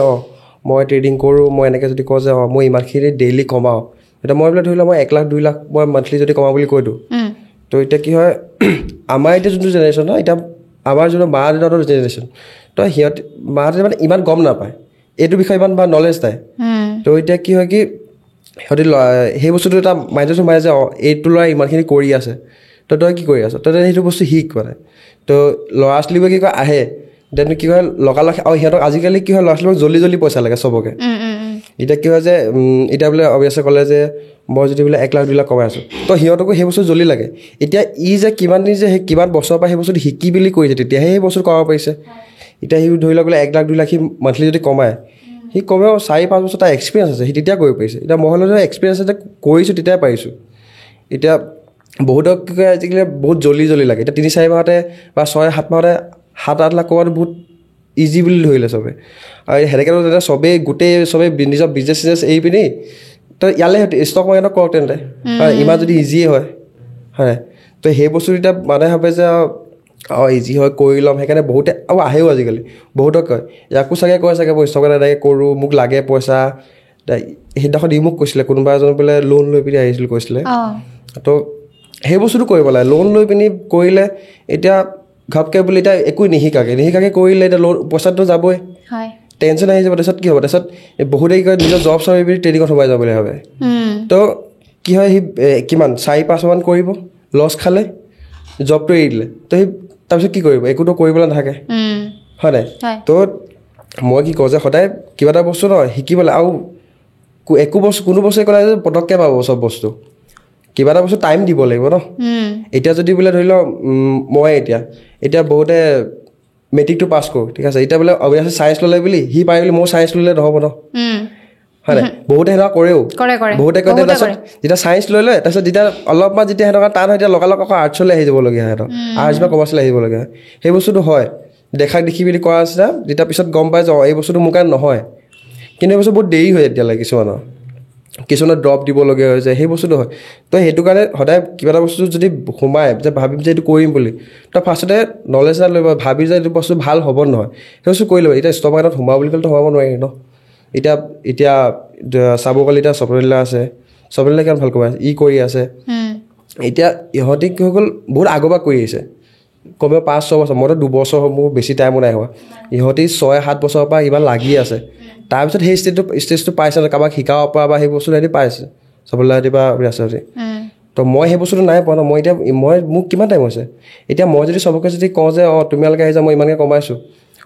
মই ট্ৰেডিং কৰোঁ মই এনেকৈ যদি কওঁ যে মই ইমানখিনি ডেইলি কমাওঁ এতিয়া মই বোলে ধৰি লওক মই 1 লাখ 2 লাখ মই মান্থলি যদি কমাওঁ বুলি কৈ দিওঁ তো এতিয়া কি হয় আমাৰ এতিয়া যোনটো জেনেৰেশ্যন ন এতিয়া আমাৰ যোনটো মা দেউতাহঁতৰ জেনেৰেশ্যন তো সিহঁতে মা দেউতা মানে ইমান গম নাপায় এইটো বিষয়ে ইমান বা নলেজ নাই তো এতিয়া কি হয় কি সিহঁতে সেই বস্তুটো এটা মাইণ্ডত সোমাই যে এইটো ল'ৰা ইমানখিনি কৰি আছে তো তই কি কৰি আছ তই সেইটো বস্তু শিক মানে তো ল'ৰা ছোৱালীবোৰে কি কয় আহে দেন কি হয় লগালগ আৰু সিহঁতক আজিকালি কি হয় ল'ৰা ছোৱালীবোৰক জল্দি পইচা লাগে চবকে এতিয়া কি হয় যে এতিয়া বোলে অবিনাশে ক'লে যে মই যদি বোলে 1 লাখ 2 লাখ কমাই আছোঁ তো সিহঁতকো সেই বস্তু জল্দি লাগে এতিয়া ই যে কিমান দিন যে সেই কিমান বছৰৰ পৰা সেই বস্তুটো শিকি বুলি কৰিছে তেতিয়াহে সেই বস্তুটো কমাব পাৰিছে এতিয়া সি ধৰি লওক বোলে 1 লাখ 2 লাখ সি মান্থলি যদি কমায় সি কমেও 4-5 বছৰ তাৰ এক্সপিৰিয়েঞ্চ আছে সি তেতিয়া কৰিব পাৰিছে এতিয়া মই হ'লেও এক্সপিৰিয়েঞ্চ এটা কৰিছোঁ তেতিয়াই পাৰিছোঁ এতিয়া বহুতক কি কয় আজিকালি বহুত জল্দি লাগে এতিয়া 3-4 মাহতে বা 6-7 মাহতে 7-8 লাখ কমাটো বহুত ইজি বুলি ধৰিলে চবে আৰু সেনেকৈ তেতিয়া চবেই নিজৰ বিজনেছ এৰি পিনি তো ইয়ালৈ ষ্টক মাৰ্কেটত কৰক তেন্তে ইমান যদি ইজিয়ে হয় তো সেই বস্তুটো এতিয়া মানুহে ভাবে যে ইজি হয় কৰি ল'ম সেইকাৰণে বহুতে আৰু আহেও আজিকালি বহুতক কয় ইয়াকো চাগে কয় চাগে মই ষ্টক এনেকৈ কৰোঁ মোক লাগে পইচা সেইদিনাখন ই মোক কৈছিলে কোনোবা এজন বোলে লোন লৈ পিনি আহিছিল কৈছিলে তো সেই বস্তুটো কৰিব লাগে লোন লৈ পিনি কৰিলে এতিয়া ঘপকৈ বুলি এতিয়া একো নিশিকাকৈ কৰিলে এতিয়া লোন পইচাটো যাবই টেনশ্যন আহি যাব তাৰপিছত কি হ'ব তাৰপিছত বহুতে কি কয় নিজৰ জব চব এৰি ট্ৰেডিঙত সোমাই যাব বুলি ভাবে তো কি হয় সি কিমান 4-5 মান কৰিব লছ খালে জবটো এৰি দিলে তো সি তাৰপিছত কি কৰিব একোতো কৰিবলৈ নাথাকে হয় নাই তো মই কি কওঁ যে সদায় কিবা এটা বস্তু নহয় শিকিবলৈ আৰু কোনো বস্তুৱে ক'লে যে পটককৈ পাব চব বস্তু কিবা এটা বস্তু টাইম দিব লাগিব ন এতিয়া যদি বোলে ধৰি লওক মই এতিয়া বহুতে মেট্ৰিকটো পাছ কৰোঁ ঠিক আছে এতিয়া বোলে অবিনাশে ছায়েন্স ল'লে বুলি সি পাই বুলি মই ছায়েন্স ল'লে নহ'ব ন হয় নাই বহুতে সেনেকুৱা কৰেও বহুতে কয় তাৰপিছত যেতিয়া ছায়েন্স লৈ লয় তাৰপিছত যেতিয়া অলপমান যেতিয়া সেনেকুৱা টান হয় তেতিয়া লগালগ আকৌ আৰ্টছলৈ আহি যাবলগীয়া হয় আৰ্টছ বা কমাৰ্চলৈ আহিবলগীয়া হয় সেই বস্তুটো হয় দেখাক দেখি বুলি কৰা আছে যেতিয়া পিছত গম পাই যে এই বস্তুটো মোৰ কাৰণে নহয় কিন্তু এই বস্তু বহুত দেৰি হয় এতিয়ালৈ কিছুমানৰ ড্ৰপ দিবলগীয়া হৈ যায় সেই বস্তুটো হয় তো সেইটো কাৰণে সদায় কিবা এটা বস্তু যদি সোমাই যে ভাবিম যে এইটো কৰিম বুলি তো ফাৰ্ষ্টতে নলেজ এটা লৈ ভাবি যে এইটো বস্তু ভাল হ'ব নহয় সেই বস্তু কৰি ল'ব এতিয়া ষ্টক মাৰ্কেটত সোমাব বুলি ক'লেতো সোমাব নোৱাৰি ন এতিয়া চাব গ'লে এতিয়া স্বপ্নলীলা আছে স্বপ্নলীলা কিমান ভাল কমাই ই কৰি আছে এতিয়া ইহঁতে কি হৈ গ'ল বহুত আগৰ পৰা কৰি আহিছে কমেও 5-6 বছৰ মইতো 2 বছৰ মোৰ বেছি টাইমো নাই হোৱা ইহঁতে 6-7 বছৰৰ পৰা ইমান লাগি আছে তাৰপিছত সেই ষ্টেজটো পাইছে কাৰোবাক শিকাব পৰা বা সেই বস্তুটো সিহঁতি পাইছে স্বপ্নলীলাহঁতি বা বিৰাজহঁতি তো মই সেই বস্তুটো নাই পোৱা ন মোক কিমান টাইম হৈছে এতিয়া মই যদি চবকে যদি কওঁ যে তোমালোকে আহি যা মই ইমানকৈ কমাইছোঁ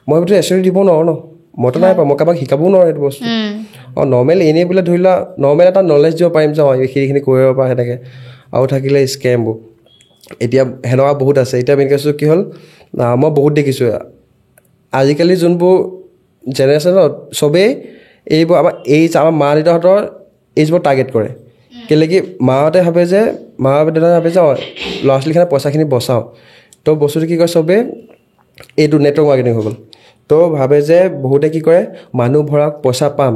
মই সেইটো এচৰি দিব নোৱাৰোঁ ন মইতো নাই পোৱা মই কাৰোবাক শিকাবও নোৱাৰোঁ সেইটো বস্তু নৰ্মেল এনেই বোলে ধৰি লোৱা নৰ্মেল এটা নলেজ দিব পাৰিম যে সেইখিনি কৰিব পৰা সেনেকৈ আৰু থাকিলে স্কেমবোৰ এতিয়া সেনেকুৱা বহুত আছে এতিয়া মেইন কেছটো কি হ'ল মই বহুত দেখিছোঁ আজিকালি যোনবোৰ জেনেৰেশ্যনত চবেই এইবোৰ আমাৰ মা দেউতাহঁতৰ এইজবোৰ টাৰ্গেট কৰে কেলৈ কি মাহঁতে ভাবে যে মা দেউতাই ভাবে যে ল'ৰা ছোৱালীখিনিয়ে পইচাখিনি বচাওঁ তো বস্তুটো কি কৰে চবেই এইটো নেটৱৰ্ক মাৰ্কেটিং হৈ গ'ল তো ভাবে যে বহুতে কি কৰে মানুহ ভৰাক পইচা পাম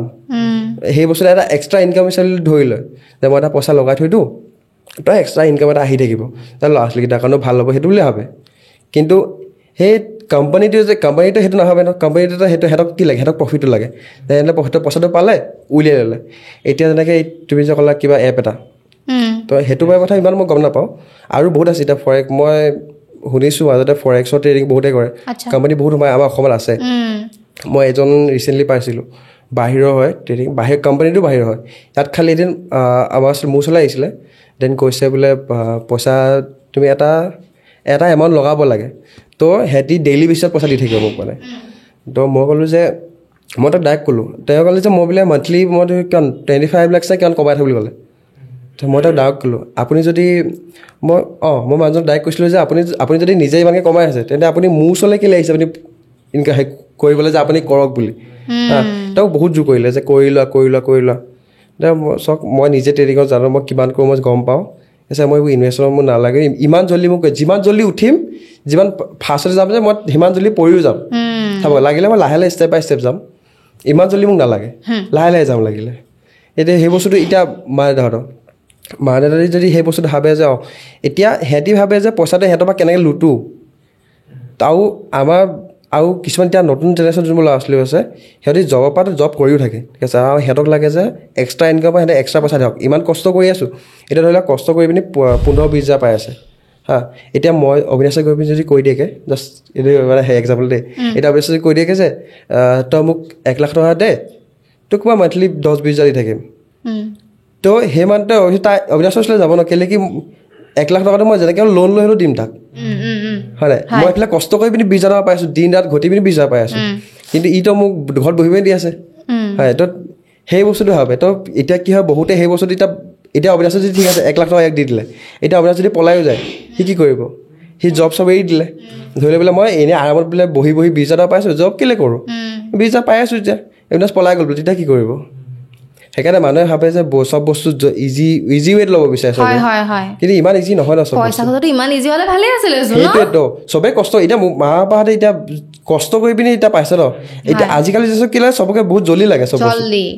সেই বস্তুটো এটা এক্সট্ৰা ইনকাম হিচাপে ধৰি লয় যে মই এটা পইচা লগাই থৈ দিওঁ তো এক্সট্ৰা ইনকাম এটা আহি থাকিব তাৰ ল'ৰা ছোৱালীকেইটাৰ কাৰণেও ভাল হ'ব সেইটো বুলি ভাবে কিন্তু সেই কোম্পানীটো সেইটো নাভাবে ন কোম্পানীটো সেইটো সিহঁতক কি লাগে সিহঁতক প্ৰফিটটো লাগে তেনেহ'লে পইচাটো পালে উলিয়াই ল'লে এতিয়া যেনেকৈ তুমি যে ক'লা কিবা এপ এটা তো সেইটো বাৰু কথা ইমান মই গম নাপাওঁ আৰু বহুত আছে এতিয়া মই শুনিছোঁ মাজতে ফৰেক্সৰ ট্ৰেডিং বহুতে কৰে কোম্পানী বহুত সোমাই আমাৰ অসমত আছে মই এজন ৰিচেণ্টলি পাইছিলোঁ বাহিৰৰ হয় ট্ৰেডিং কোম্পানীটো বাহিৰৰ হয় ইয়াত খালি এদিন আমাৰ মোৰ ওচৰলৈ আহিছিলে দেন কৈছে বোলে পইচা তুমি এটা এমাউণ্ট লগাব লাগে তো সিহঁতি ডেইলি বেচিছত পইচা দি থাকিব মোক মানে তো মই ক'লোঁ যে মই তাক ডাইৰেক্ট ক'লোঁ তেওঁ ক'লে যে মই বোলে মান্থলি মই কিমান 25 লাখ চাই কিমান কমাই থওঁ বুলি ক'লে তো মই তাক ডাইৰেক্ট ক'লোঁ আপুনি যদি মই মানুহজনক ডাইৰেক্ট কৈছিলোঁ যে আপুনি যদি নিজে ইমানকৈ কমাই আছে তেন্তে আপুনি মোৰ ওচৰলৈ কেলৈ আহিছে আপুনি ইনকাম কৰিবলৈ যে আপুনি কৰক বুলি তেওঁক বহুত জোৰ কৰিলে যে কৰি লোৱা চাওক মই নিজে ট্ৰেডিঙত জানো মই কিমান কৰোঁ মই গম পাওঁ আছে মই এইবোৰ ইনভেষ্টমেণ্ট মোৰ নালাগে ইমান জল্দি মোক যিমান জল্দি উঠিম যিমান ফাৰ্ষ্টতে যাম যে মই সিমান জল্দি পৰিও যাম চাব লাগিলে মই লাহে লাহে ষ্টেপ বাই ষ্টেপ যাম ইমান জল্দি মোক নালাগে লাহে লাহে যাম লাগিলে এতিয়া সেই বস্তুটো এতিয়া মা দেউতাই যদি সেই বস্তুটো ভাবে যে এতিয়া সিহঁতি ভাবে যে পইচাটো সিহঁতৰ পৰা কেনেকৈ লুটো আৰু কিছুমান এতিয়া নতুন জেনেৰেশ্যন যোনবোৰ ল'ৰা ছোৱালী আছে সিহঁতি জবৰ পৰা জব কৰিও থাকে ঠিক আছে আৰু সিহঁতক লাগে যে এক্সট্ৰা ইনকাম পৰা সিহঁতে এক্সট্ৰা পইচা দিয়ক ইমান কষ্ট কৰি আছোঁ এতিয়া ধৰি লওক কষ্ট কৰি পিনি 15-20 হাজাৰ পাই আছে এতিয়া মই অবিনাশে গৈ পিনি যদি কৈ দিয়েগৈ জাষ্ট এইটো মানে সেই এক্সাম্পল দেই এতিয়া অবিনাশে যদি কৈ দিয়েগৈ যে তই মোক 1 লাখ টকা দে তোক মই মান্থলি 10-20 হাজাৰ দি থাকিম তো সেই মানতে অবিনাশৰ ওচৰলৈ যাব ন কেলৈ কি 1 লাখ টকাটো মই যেনেকৈ লোন লৈ হ'লেও দিম তাক হয় নাই মই এইফালে কষ্ট কৰি পিনি 20 হাজাৰ টকা পাই আছোঁ দিন ৰাত ঘটি পিনি 20 হাজাৰ পাই আছোঁ কিন্তু ইটো মোক ঘৰত বহি পিনি দি আছে হয় তো সেই বস্তুটো ভাবে তো এতিয়া কি হয় বহুতে সেই বস্তুটো এতিয়া অবিনাশ যদি ঠিক আছে 1 লাখ টকা দি দিলে এতিয়া অবিনাশ যদি পলায়ো যায় সি কি কৰিব সি জব চব এৰি দিলে ধৰি লৈ পেলাই মই এনেই আৰামত বোলে বহি 20 হাজাৰ টকা পাই আছোঁ জব কেলৈ কৰোঁ 20 হাজাৰ পাই আছোঁ এতিয়া অবিনাশ পলাই গ'ল তেতিয়া কি কৰিব সেইকাৰণে মানুহে ভাবে যে চব বস্তু ইজি ৱেত ল'ব বিচাৰে চবে কিন্তু ইমান ইজি নহয় ন সেইটোৱেতো চবেই কষ্ট এতিয়া মা পাপাহঁতে এতিয়া কষ্ট কৰি পিনি এতিয়া পাইছে ন এতিয়া আজিকালি কি লাগে চবকে বহুত জল্দি লাগে চব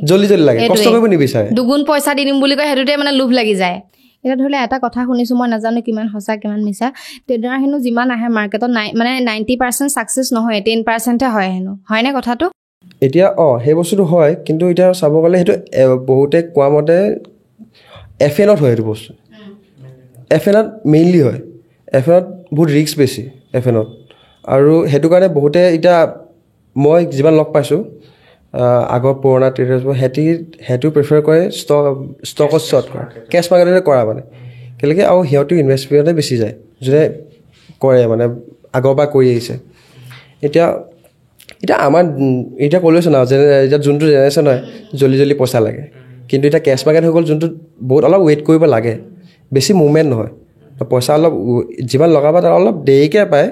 জল্দি লাগে কষ্ট কৰিব নিবিচাৰে দুগুণ পইচা দি দিম বুলি কয় সেইটোতে মানে লোভ লাগি যায় এতিয়া ধৰি লওক এটা কথা শুনিছোঁ মই নাজানো কিমান সঁচা কিমান মিছা ট্ৰেডাৰ হেনো যিমান আহে মাৰ্কেটত মানে 90% ছাকচেছ নহয় 10%হে হয় হেনো হয়নে কথাটো এতিয়া সেই বস্তুটো হয় কিন্তু এতিয়া চাব গ'লে সেইটো বহুতে কোৱা মতে এফএনত হয় সেইটো বস্তু এফএনত মেইনলি হয় এফএনত বহুত ৰিস্ক বেছি এফএনত আৰু সেইটো কাৰণে বহুতে এতিয়া মই যিমান লগ পাইছোঁ আগৰ পুৰণা ট্ৰেডাৰ্ছবোৰ সেইটো প্ৰিফাৰ কৰে ষ্টকত শ্বৰ্ট কৰা কেছ মাৰ্কেটতে কৰা মানে কেলৈ আৰু সিহঁতেও ইনভেষ্টমেণ্টতে বেছি যায় যোনে কৰে মানে আগৰ পৰা কৰি আহিছে এতিয়া আমাৰ এতিয়া ক'লৈছোঁ না এতিয়া যোনটো জেনেৰেশ্যন হয় জল্দি পইচা লাগে কিন্তু এতিয়া কেছ মাৰ্কেট হৈ গ'ল যোনটো বহুত অলপ ৱেইট কৰিব লাগে বেছি মুভমেণ্ট নহয় পইচা অলপ যিমান লগাবা তাৰ অলপ দেৰিকৈ পায়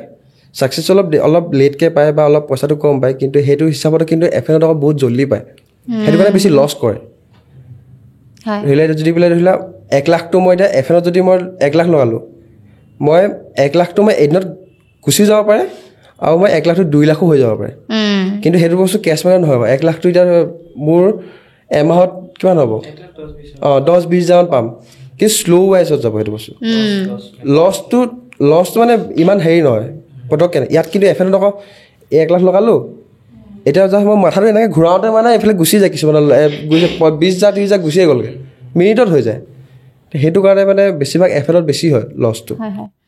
ছাকচেছ অলপ লেটকৈ পায় বা অলপ পইচাটো কম পায় কিন্তু সেইটো হিচাপতে কিন্তু এফএনত আকৌ বহুত জল্দি পায় সেইটো কাৰণে বেছি লছ কৰে ধৰি লওক যদি বোলে ধৰি লওক 1 লাখটো মই এতিয়া এফএনত যদি মই 1 লাখ লগালোঁ মই 1 লাখটো মই এদিনত গুচি যাব পাৰে আৰু মই 1 লাখটো 2 লাখো হৈ যাব পাৰে কিন্তু সেইটো বস্তু কেছ মাৰ্কেট নহয় 1 লাখটো এতিয়া মোৰ এমাহত কিমান হ'ব 10-20 হাজাৰমান পাম কিন্তু শ্ল' ৱাইজত যাব সেইটো বস্তু লছটো মানে ইমান হেৰি নহয় পটককৈ ইয়াত কিন্তু এফএনত আকৌ 1 লাখ লগালোঁ এতিয়া যা মই মাথাটো এনেকৈ ঘূৰাওঁতে মানে এইফালে গুচি যায় কিছুমানৰ 20,000-30,000 গুচিয়ে গ'লগৈ মিনিটত হৈ যায় সেইটো কাৰণে মানে বেছিভাগ এফএনত বেছি হয় লছটো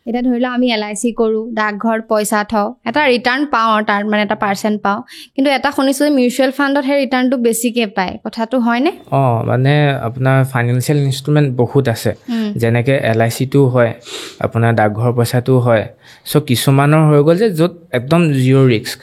এতিয়া ধৰি লওক আমি LIC কৰোঁ ডাকঘৰত পইচা থওঁ এটা ৰিটাৰ্ণ পাওঁ তাৰ মানে এটা পাৰ্চেণ্ট পাওঁ কিন্তু এটা শুনিছোঁ যে মিউচুৱেল ফাণ্ডত সেই ৰিটাৰ্ণটো বেছিকৈ পায় কথাটো হয়নে মানে আপোনাৰ ফাইনেন্সিয়েল ইনষ্ট্ৰুমেণ্ট বহুত আছে যেনেকৈ LICটো হয় আপোনাৰ ডাকঘৰ পইচাটো হয় চ' কিছুমানৰ হৈ গ'ল যে য'ত একদম জিৰ' ৰিস্ক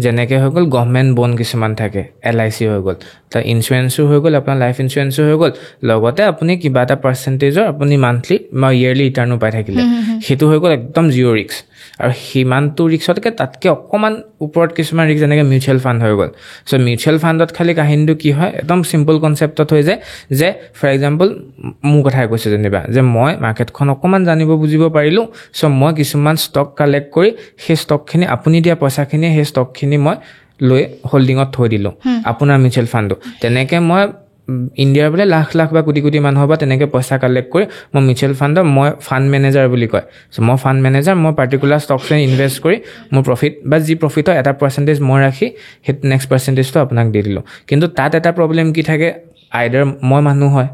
যেনেকৈ হৈ গ'ল গভৰ্ণমেণ্ট বণ্ড কিছুমান থাকে LIC হৈ গ'ল তাৰ ইঞ্চুৰেঞ্চো হৈ গ'ল আপোনাৰ লাইফ ইঞ্চুৰেঞ্চো হৈ গ'ল লগতে আপুনি কিবা এটা পাৰ্চেণ্টেজৰ আপুনি মান্থলি বা ইয়েৰলি ৰিটাৰ্ণো পাই থাকিলে সেইটো হৈ গ'ল একদম জিৰ' ৰিস্ক আৰু সিমানটো ৰিক্সতকৈ তাতকৈ অকণমান ওপৰত কিছুমান ৰিক্স যেনেকৈ মিউচুৱেল ফাণ্ড হৈ গ'ল চ' মিউচুৱেল ফাণ্ডত খালি কাহিনীটো কি হয় একদম চিম্পল কনচেপ্টত হৈ যায় যে ফৰ এক্সাম্পল মোৰ কথাই কৈছোঁ যেনিবা যে মই মাৰ্কেটখন অকণমান জানিব বুজিব পাৰিলোঁ চ' মই কিছুমান ষ্টক কালেক্ট কৰি সেই ষ্টকখিনি আপুনি দিয়া পইচাখিনি সেই ষ্টকখিনি মই লৈ হোল্ডিঙত থৈ দিলোঁ আপোনাৰ মিউচুৱেল ফাণ্ডটো তেনেকৈ মই ইণ্ডিয়াৰ বোলে লাখ লাখ বা কোটি কোটি মানুহৰ পৰা তেনেকৈ পইচা কালেক্ট কৰি মই মিউচুৱেল ফাণ্ডৰ মই ফাণ্ড মেনেজাৰ বুলি কয় চ' মই ফাণ্ড মেনেজাৰ মই পাৰ্টিকুলাৰ ষ্টকছে ইনভেষ্ট কৰি মোৰ প্ৰফিট বা যি প্ৰফিট হয় এটা পাৰ্চেণ্টেজ মই ৰাখি সেই নেক্সট পাৰ্চেণ্টেজটো আপোনাক দি দিলোঁ কিন্তু তাত এটা প্ৰব্লেম কি থাকে আইডাৰ মই মানুহ হয়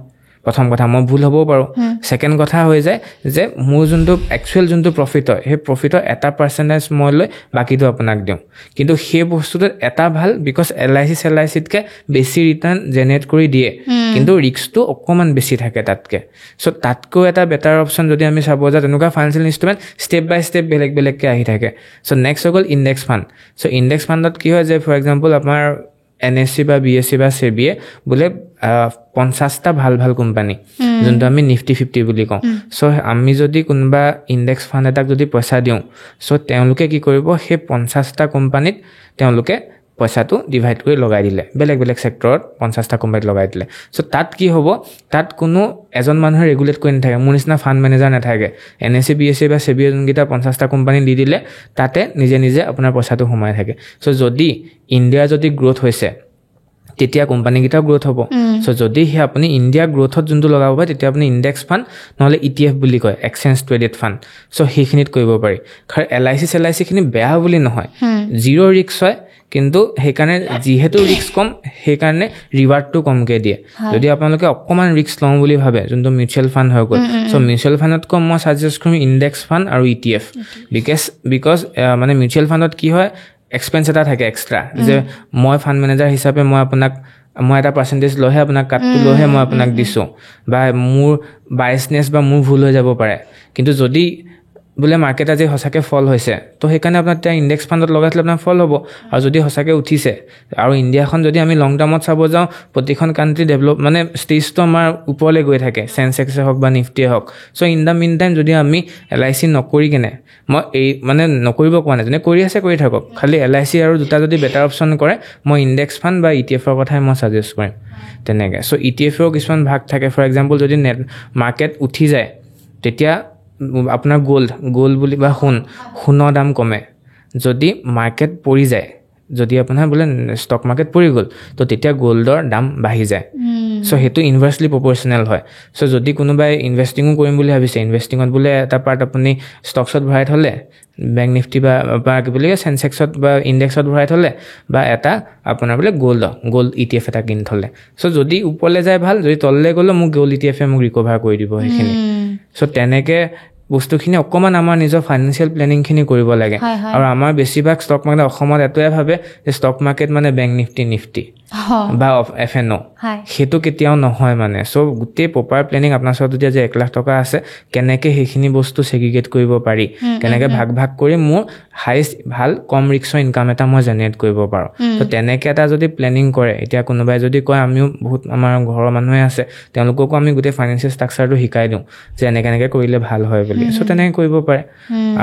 প্ৰথম কথা মই ভুল হ'বও পাৰোঁ ছেকেণ্ড কথা হৈ যায় যে মোৰ যোনটো একচুৱেল যোনটো প্ৰফিট হয় সেই প্ৰফিটৰ এটা পাৰ্চেণ্টেজ মই লৈ বাকীটো আপোনাক দিওঁ কিন্তু সেই বস্তুটোত এটা ভাল বিকজ LICতকৈ বেছি ৰিটাৰ্ণ জেনেৰেট কৰি দিয়ে কিন্তু ৰিস্কটো অকণমান বেছি থাকে তাতকৈ চ' তাতকৈ এটা বেটাৰ অপশ্যন যদি আমি চাব যাওঁ তেনেকুৱা ফাইনেন্সিয়েল ইনষ্ট্ৰুমেণ্ট ষ্টেপ বাই ষ্টেপ বেলেগ বেলেগকৈ আহি থাকে চ' নেক্সট হৈ গ'ল ইণ্ডেক্স ফাণ্ড চ' ইণ্ডেক্স ফাণ্ডত কি হয় যে ফৰ এক্সাম্পল আমাৰ NSE বা BSE বা SEBIয়ে বোলে 50টা ভাল ভাল কোম্পানী যোনটো আমি নিফটি 50 বুলি কওঁ চ' আমি যদি কোনোবা ইণ্ডেক্স ফাণ্ড এটাক যদি পইচা দিওঁ চ' তেওঁলোকে কি কৰিব সেই 50টা কোম্পানীত তেওঁলোকে পইচাটো ডিভাইড কৰি লগাই দিলে বেলেগ বেলেগ ছেক্টৰত 50টা কোম্পানীত লগাই দিলে চ' তাত কি হ'ব তাত কোনো এজন মানুহে ৰেগুলেট কৰি নাথাকে মোৰ নিচিনা ফাণ্ড মেনেজাৰ নাথাকে NSE BSE বা SEBIয়ে যোনকেইটা 50টা কোম্পানী দি দিলে তাতে নিজে নিজে আপোনাৰ পইচাটো সোমাই থাকে চ' যদি ইণ্ডিয়াৰ যদি গ্ৰ'থ হৈছে তেতিয়া কোম্পানীকেইটাও গ্ৰ'থ হ'ব চ' যদি সেই আপুনি ইণ্ডিয়া গ্ৰ'থত যোনটো লগাব পাৰে তেতিয়া আপুনি ইণ্ডেক্স ফাণ্ড নহ'লে ETF বুলি কয় এক্সচেঞ্জ ট্ৰেডেড ফাণ্ড চ' সেইখিনিত কৰিব পাৰি কাৰণ LICখিনি বেয়া বুলি নহয় জিৰ' ৰিস্ক হয় কিন্তু সেইকাৰণে যিহেতু ৰিস্ক কম সেইকাৰণে ৰিৱাৰ্ডটো কমকৈ দিয়ে যদি আপোনালোকে অকণমান ৰিস্ক লওঁ বুলি ভাবে যোনটো মিউচুৱেল ফাণ্ড হৈ গ'ল চ' মিউচুৱেল ফাণ্ডতকৈ মই ছাজেষ্ট কৰিম ইণ্ডেক্স ফাণ্ড আৰু ETF বিকজ মানে মিউচুৱেল ফাণ্ডত কি হয় এক্সপেন্স এটা থাকে এক্সট্ৰা যে মই ফাণ্ড মেনেজাৰ হিচাপে মই এটা পাৰ্চেণ্টেজ লৈহে আপোনাক কাটটো লৈহে মই আপোনাক দিছোঁ বা মোৰ বায়াছনেছ বা মোৰ ভুল হৈ যাব পাৰে কিন্তু যদি বোলে মাৰ্কেট আজি সঁচাকৈ ফল হৈছে তো সেইকাৰণে আপোনাৰ এতিয়া ইণ্ডেক্স ফাণ্ডত লগাইছিলে আপোনাৰ ফল হ'ব আৰু যদি সঁচাকৈ উঠিছে আৰু ইণ্ডিয়াখন যদি আমি লং টাৰ্মত চাব যাওঁ প্ৰতিখন কাণ্ট্ৰি ডেভেলপ মানে ষ্টেজটো আমাৰ ওপৰলৈ গৈ থাকে চেনচেক্সে হওক বা নিফটিয়ে হওক চ' ইন দ্য মিন টাইম যদি আমি LIC নকৰি কেনে মই এই মানে নকৰিব কোৱা নাই যোনে কৰি আছে কৰি থাকক খালি LIC আৰু দুটা যদি বেটাৰ অপশ্যন কৰে মই ইণ্ডেক্স ফাণ্ড বা ETFৰ কথাই মই ছাজেষ্ট কৰিম তেনেকৈ চ' ETFৰো কিছুমান ভাগ থাকে ফৰ এক্সাম্পল যদি মাৰ্কেট উঠি যায় তেতিয়া আপোনাৰ গোল্ড বুলি বা সোণৰ দাম কমে যদি মাৰ্কেট পৰি যায় যদি আপোনাৰ বোলে ষ্টক মাৰ্কেট পৰি গ'ল তো তেতিয়া গোল্ডৰ দাম বাঢ়ি যায় চ' সেইটো ইনভাৰ্চলি প্ৰপৰ্চনেল হয় চ' যদি কোনোবাই ইনভেষ্টিঙো কৰিম বুলি ভাবিছে ইনভেষ্টিঙত বোলে এটা পাৰ্ট আপুনি ষ্টকছত ভৰাই থ'লে বেংক নিফটি বা কি বুলি কয় চেনচেক্সত বা ইণ্ডেক্সত ভৰাই থ'লে বা এটা আপোনাৰ বোলে গ'ল্ড ETF এটা কিনি থ'লে চ' যদি ওপৰলৈ যায় ভাল যদি তললৈ গ'লেও মোক গ'ল্ড ETFে মোক ৰিকভাৰ কৰি দিব সেইখিনি চ' তেনেকৈ বস্তুখিনি অকণমান আমাৰ নিজৰ ফাইনেন্সিয়েল প্লেনিংখিনি কৰিব লাগে আৰু আমাৰ বেছিভাগ ষ্টক মাৰ্কেট অসমত এটোৱে ভাবে যে ষ্টক মাৰ্কেট মানে বেংক নিফটি বা FNO সেইটো কেতিয়াও নহয় মানে চ' গোটেই প্ৰপাৰ প্লেনিং আপোনাৰ ওচৰত যদি আজি 1 লাখ টকা আছে কেনেকৈ সেইখিনি বস্তু ছেগ্ৰিগেট কৰিব পাৰি কেনেকৈ ভাগ কৰি মোৰ হাইষ্ট ভাল কম ৰিস্কৰ ইনকাম এটা মই জেনেৰেট কৰিব পাৰোঁ ত' তেনেকৈ এটা যদি প্লেনিং কৰে এতিয়া কোনোবাই যদি কয় আমিও বহুত আমাৰ ঘৰৰ মানুহে আছে তেওঁলোককো আমি গোটেই ফাইনেন্সিয়েল ষ্ট্ৰাকচাৰটো শিকাই দিওঁ যে এনেকৈ কৰিলে ভাল হয় বুলি চ' তেনেকৈ কৰিব পাৰে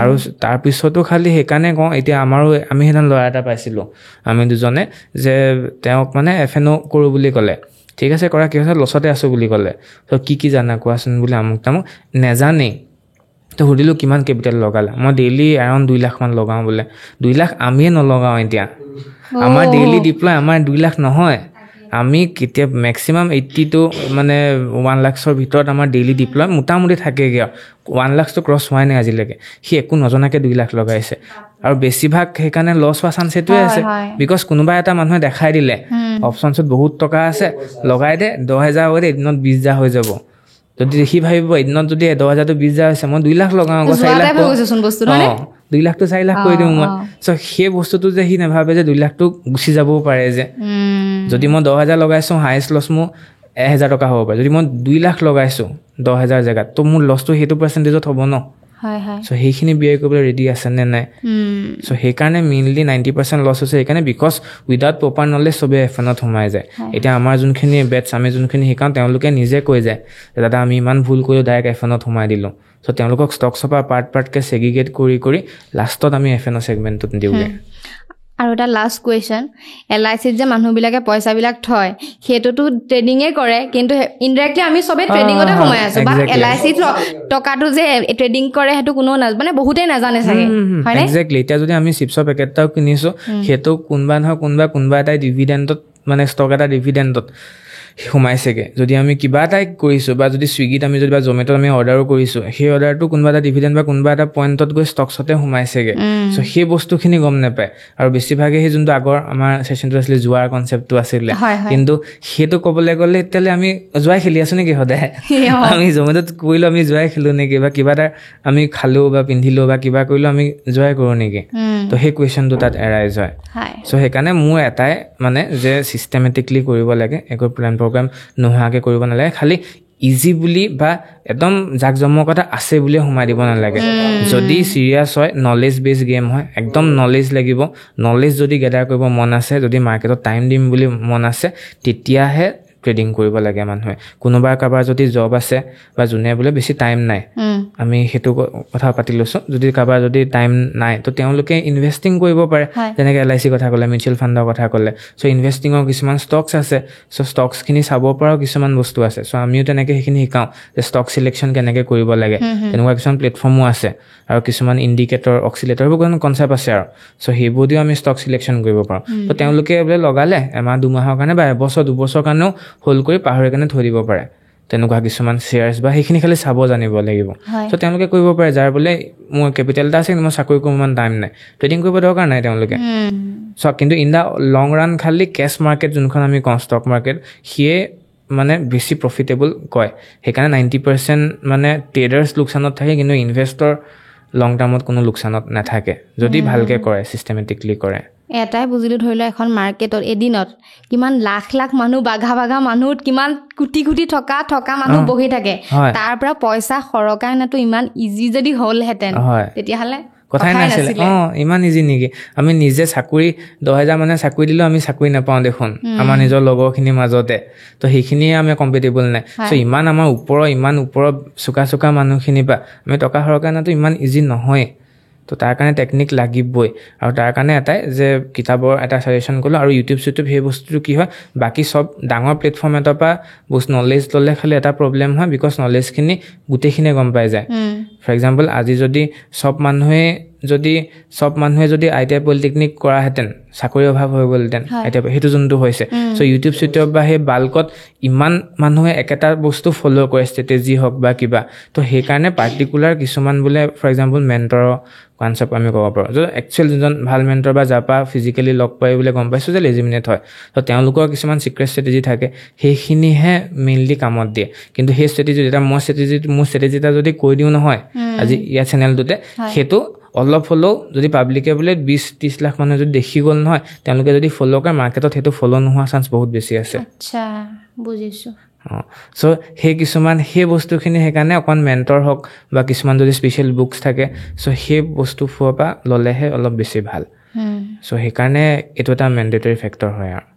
আৰু তাৰপিছতো খালি সেইকাৰণে কওঁ এতিয়া আমি সেইদিনা ল'ৰা এটা পাইছিলোঁ আমি দুজনে যে তেওঁক মানে FNO কৰোঁ বুলি ক'লে ঠিক আছে কৰা কি হৈছে লছতে আছোঁ বুলি ক'লে ত' কি জানা কোৱাচোন বুলি আমুক তামুক নেজানেই তো সুধিলোঁ কিমান কেপিটেল লগালা মই ডেইলি এৰাউণ্ড 2 লাখ মান লগাওঁ বোলে 2 লাখ আমিয়ে নলগাওঁ এতিয়া আমাৰ ডেইলি ডিপ্লয় আমাৰ 2 লাখ নহয় আমি কেতিয়া মেক্সিমাম 80 to মানে 1 লাখৰ ভিতৰত আমাৰ ডেইলি ডিপ্লয় মোটামুটি থাকেগৈ 1 লাখটো ক্ৰছ হোৱাই নাই আজিলৈকে সি একো নজনাকৈ 2 লাখ লগাইছে আৰু বেছিভাগ সেইকাৰণে লছ হোৱা চান্স সেইটোৱে আছে বিকজ কোনোবা এটা মানুহে দেখাই দিলে অপশ্যনছত বহুত টকা আছে লগাই দে 10,000 হৈ দে এদিনত 20,000 হৈ যাব যদি সি ভাবিব এদিনত যদি 10,000টো 20,000 হৈছে মই 2 লাখ লগাওঁ 4 লাখ 2 লাখটো 4 লাখ কৰি দিওঁ মই চ' সেই বস্তুটো যে সি নাভাবে যে 2 লাখটো গুচি যাবও পাৰে যে যদি মই 10,000 লগাইছোঁ হায়েষ্ট লছ মোৰ 1,000 টকা হ'ব পাৰে যদি মই 2 লাখ লগাইছোঁ 10,000 জেগাত তো মোৰ লছটো সেইটো পাৰ্চেণ্টেজত হ'ব ন চ' সেইখিনি বিয়াৰ কৰিবলৈ ৰেডি আছে নে নাই চ' সেইকাৰণে মেইনলি 90% লছ হৈছে সেইকাৰণে বিকজ উইদাউট প্ৰপাৰ নলেজ চবেই FNOত সোমাই যায় এতিয়া আমাৰ যোনখিনি বেটছ আমি যোনখিনি শিকাওঁ তেওঁলোকে নিজে কৈ যায় যে দাদা আমি ইমান ভুল কৰিলোঁ ডাইৰেক্ট FNOত সোমাই দিলোঁ চ' তেওঁলোকক ষ্টকছৰ পৰা পাৰ্টকৈ ছেগ্ৰিগেট কৰি লাষ্টত আমি FNO ছেগমেণ্টটোত দিওঁগৈ আৰু এটা লাষ্ট কুৱেশ্যন LICত যে মানুহবিলাকে পইচাবিলাক থয় সেইটোতো ট্ৰেডিঙে কৰে কিন্তু ইনডাইৰেক্টলি আমি চবেই ট্ৰেডিঙতে সোমাই আছোঁ বাট LICত টকাটো যে ট্ৰেডিং কৰে সেইটো কোনো মানে বহুতেই নাজানে চাগে হয়নে একজেক্টলি এতিয়া যদি আমি চিপছৰ পেকেট এটাও কিনিছোঁ সেইটো কোনোবা নহয় কোনোবা এটাই ডিভিডেণ্ডত মানে ষ্টক এটা ডিভিডেণ্ডত সোমাইছেগৈ যদি আমি কিবা এটাই কৰিছোঁ বা যদি ছুইগিত আমি যদি বা জমেট'ত আমি অৰ্ডাৰো কৰিছোঁ সেই অৰ্ডাৰটো কোনোবা এটা ডিভিডেণ্ড বা কোনোবা এটা পইণ্টত গৈ ষ্টকছতে সোমাইছেগৈ চ' সেই বস্তুখিনি গম নাপায় আৰু বেছিভাগে সেই যোনটো আগৰ আমাৰ ছেশ্যনটো আছিলে যোৱাৰ কনচেপ্টটো আছিলে কিন্তু সেইটো ক'বলৈ গ'লে এতিয়ালৈ আমি যোৱাই খেলি আছোঁ নেকি সদায় আমি জমেট'ত কৰিলোঁ আমি যোৱাই খেলোঁ নেকি বা কিবা এটা আমি খালোঁ বা পিন্ধিলোঁ বা কিবা কৰিলোঁ আমি যোৱাই কৰোঁ নেকি তো সেই কুৱেশ্যনটো তাত এৰাইজ হয় চ' সেইকাৰণে মোৰ এটাই মানে যে ছিষ্টেমেটিকলি কৰিব লাগে একো প্লেন প্ৰগ্ৰাম নোহোৱাকৈ কৰিব নালাগে খালি ইজি বুলি বা একদম জাকজমকতা আছে বুলিয়ে সোমাই দিব নালাগে যদি চিৰিয়াছ হয় নলেজ বেছ গেম হয় একদম নলেজ লাগিব নলেজ যদি গেডাৰ কৰিব মন আছে যদি মাৰ্কেটত টাইম দিম বুলি মন আছে তেতিয়াহে ট্ৰেডিং কৰিব লাগে মানুহে কোনোবা কাৰোবাৰ যদি জব আছে বা যোনে বোলে বেছি টাইম নাই আমি সেইটো কথা পাতি লৈছোঁ যদি কাৰোবাৰ যদি টাইম নাই তো তেওঁলোকে ইনভেষ্টিং কৰিব পাৰে যেনেকৈ LIC কথা ক'লে মিউচুৱেল ফাণ্ডৰ কথা ক'লে চ' ইনভেষ্টিঙৰ কিছুমান ষ্টকছ আছে চ' ষ্টকছখিনি চাব পৰাও কিছুমান বস্তু আছে চ' আমিও তেনেকৈ সেইখিনি শিকাওঁ যে ষ্টক চিলেকশ্যন কেনেকৈ কৰিব লাগে তেনেকুৱা কিছুমান প্লেটফৰ্মো আছে আৰু কিছুমান ইণ্ডিকেটৰ অক্সিলেটৰ এইবোৰ কোনো কনচেপ্ট আছে আৰু চ' সেইবোৰ দিও আমি ষ্টক চিলেকশ্যন কৰিব পাৰোঁ তো তেওঁলোকে বোলে লগালে এমাহ দুমাহৰ কাৰণে বা এবছৰ দুবছৰ কাৰণেও হোল্ড কৰি পাহৰি কাৰণে থৈ দিব পাৰে তেনেকুৱা কিছুমান শ্বেয়াৰ্ছ বা সেইখিনি খালি চাব জানিব লাগিব চ' তেওঁলোকে কৰিব পাৰে যাৰ বোলে মোৰ কেপিটেল এটা আছে কিন্তু মই চাকৰি কৰিব ইমান টাইম নাই ট্ৰেডিং কৰিব দৰকাৰ নাই তেওঁলোকে চ' কিন্তু ইন দ্য লং ৰান খালি কেছ মাৰ্কেট যোনখন আমি কওঁ ষ্টক মাৰ্কেট সিয়ে মানে বেছি প্ৰফিটেবল কয় সেইকাৰণে 90% মানে ট্ৰেডাৰ্ছ লোকচানত থাকে কিন্তু ইনভেষ্টৰ লং টাৰ্মত কোনো লোকচানত নাথাকে যদি ভালকৈ কৰে ছিষ্টেমেটিকলি কৰে এটাই বুজিলোঁ ধৰি লোৱা এখন মাৰ্কেটত এদিনত কিমান লাখ লাখ মানুহ বাঘা মানুহত কিমান কোটি থকা মানুহ বহি থাকে তাৰ পৰা পইচা সৰকাই নাতো ইমান ইজি যদি হ'লহেঁতেন তেতিয়াহ'লে কথাই নাছিলে ইমান ইজি নেকি আমি নিজে চাকৰি 10,000 মানে চাকৰি দিলেও আমি চাকৰি নাপাওঁ দেখোন আমাৰ নিজৰ লগৰখিনিৰ মাজতে তো সেইখিনিয়ে আমি কম্পিটেবল নাই চ' ইমান আমাৰ ইমান ওপৰৰ চোকা মানুহখিনিৰ পৰা আমি টকা সৰকাই নাতো ইমান ইজি নহয় তো তাৰ কাৰণে টেকনিক লাগিবই আৰু তাৰ কাৰণে এটাই যে কিতাপৰ এটা ছাজেশ্যন কৰিলোঁ আৰু ইউটিউব সেই বস্তুটো কি হয় বাকী চব ডাঙৰ প্লেটফৰ্ম এটাৰ পৰা বস্তু নলেজ ল'লে খালি এটা প্ৰব্লেম হয় বিকজ নলেজখিনি গোটেইখিনিয়ে গম পাই যায় ফৰ এক্সাম্পল আজি যদি চব মানুহে যদি ITI পলিটেকনিক কৰাহেঁতেন চাকৰি অভাৱ হৈ গ'লহেঁতেন এতিয়া সেইটো যোনটো হৈছে চ' ইউটিউব বা সেই বাল্কত ইমান মানুহে একেটা বস্তু ফ'ল' কৰে ষ্ট্ৰেটেজি হওক বা কিবা তো সেইকাৰণে পাৰ্টিকুলাৰ কিছুমান বোলে ফৰ এক্সাম্পল মেণ্টৰৰ কনচেপ্ট আমি ক'ব পাৰোঁ য'ত একচুৱেল যোনজন ভাল মেণ্টৰ বা যাৰ পৰা ফিজিকেলি লগ পাই বোলে গম পাইছোঁ যে লেজিমিনেট হয় তো তেওঁলোকৰ কিছুমান চিক্ৰেট ষ্ট্ৰেটেজি থাকে সেইখিনিহে মেইনলি কামত দিয়ে কিন্তু সেই ষ্ট্ৰেটেজি এটা মোৰ ষ্ট্ৰেটেজি এটা যদি কৈ দিওঁ নহয় আজি ইয়াৰ চেনেলটোতে সেইটো অলপ হ'লেও যদি পাব্লিকে বোলে 20-30 লাখ মানুহে যদি দেখি গ'ল নহয় তেওঁলোকে যদি ফ'ল' কৰে মাৰ্কেটত সেইটো ফ'ল' নোহোৱা চান্স বহুত বেছি আছে আচ্ছা বুজিছোঁ চ' সেই বস্তুখিনি সেইকাৰণে অকণ মেণ্টৰ হওক বা কিছুমান যদি স্পেচিয়েল বুকছ থাকে চ' সেই বস্তুবোৰৰ পৰা ল'লেহে অলপ বেছি ভাল চ' সেইকাৰণে এইটো এটা মেণ্ডেটৰী ফেক্টৰ হয় আৰু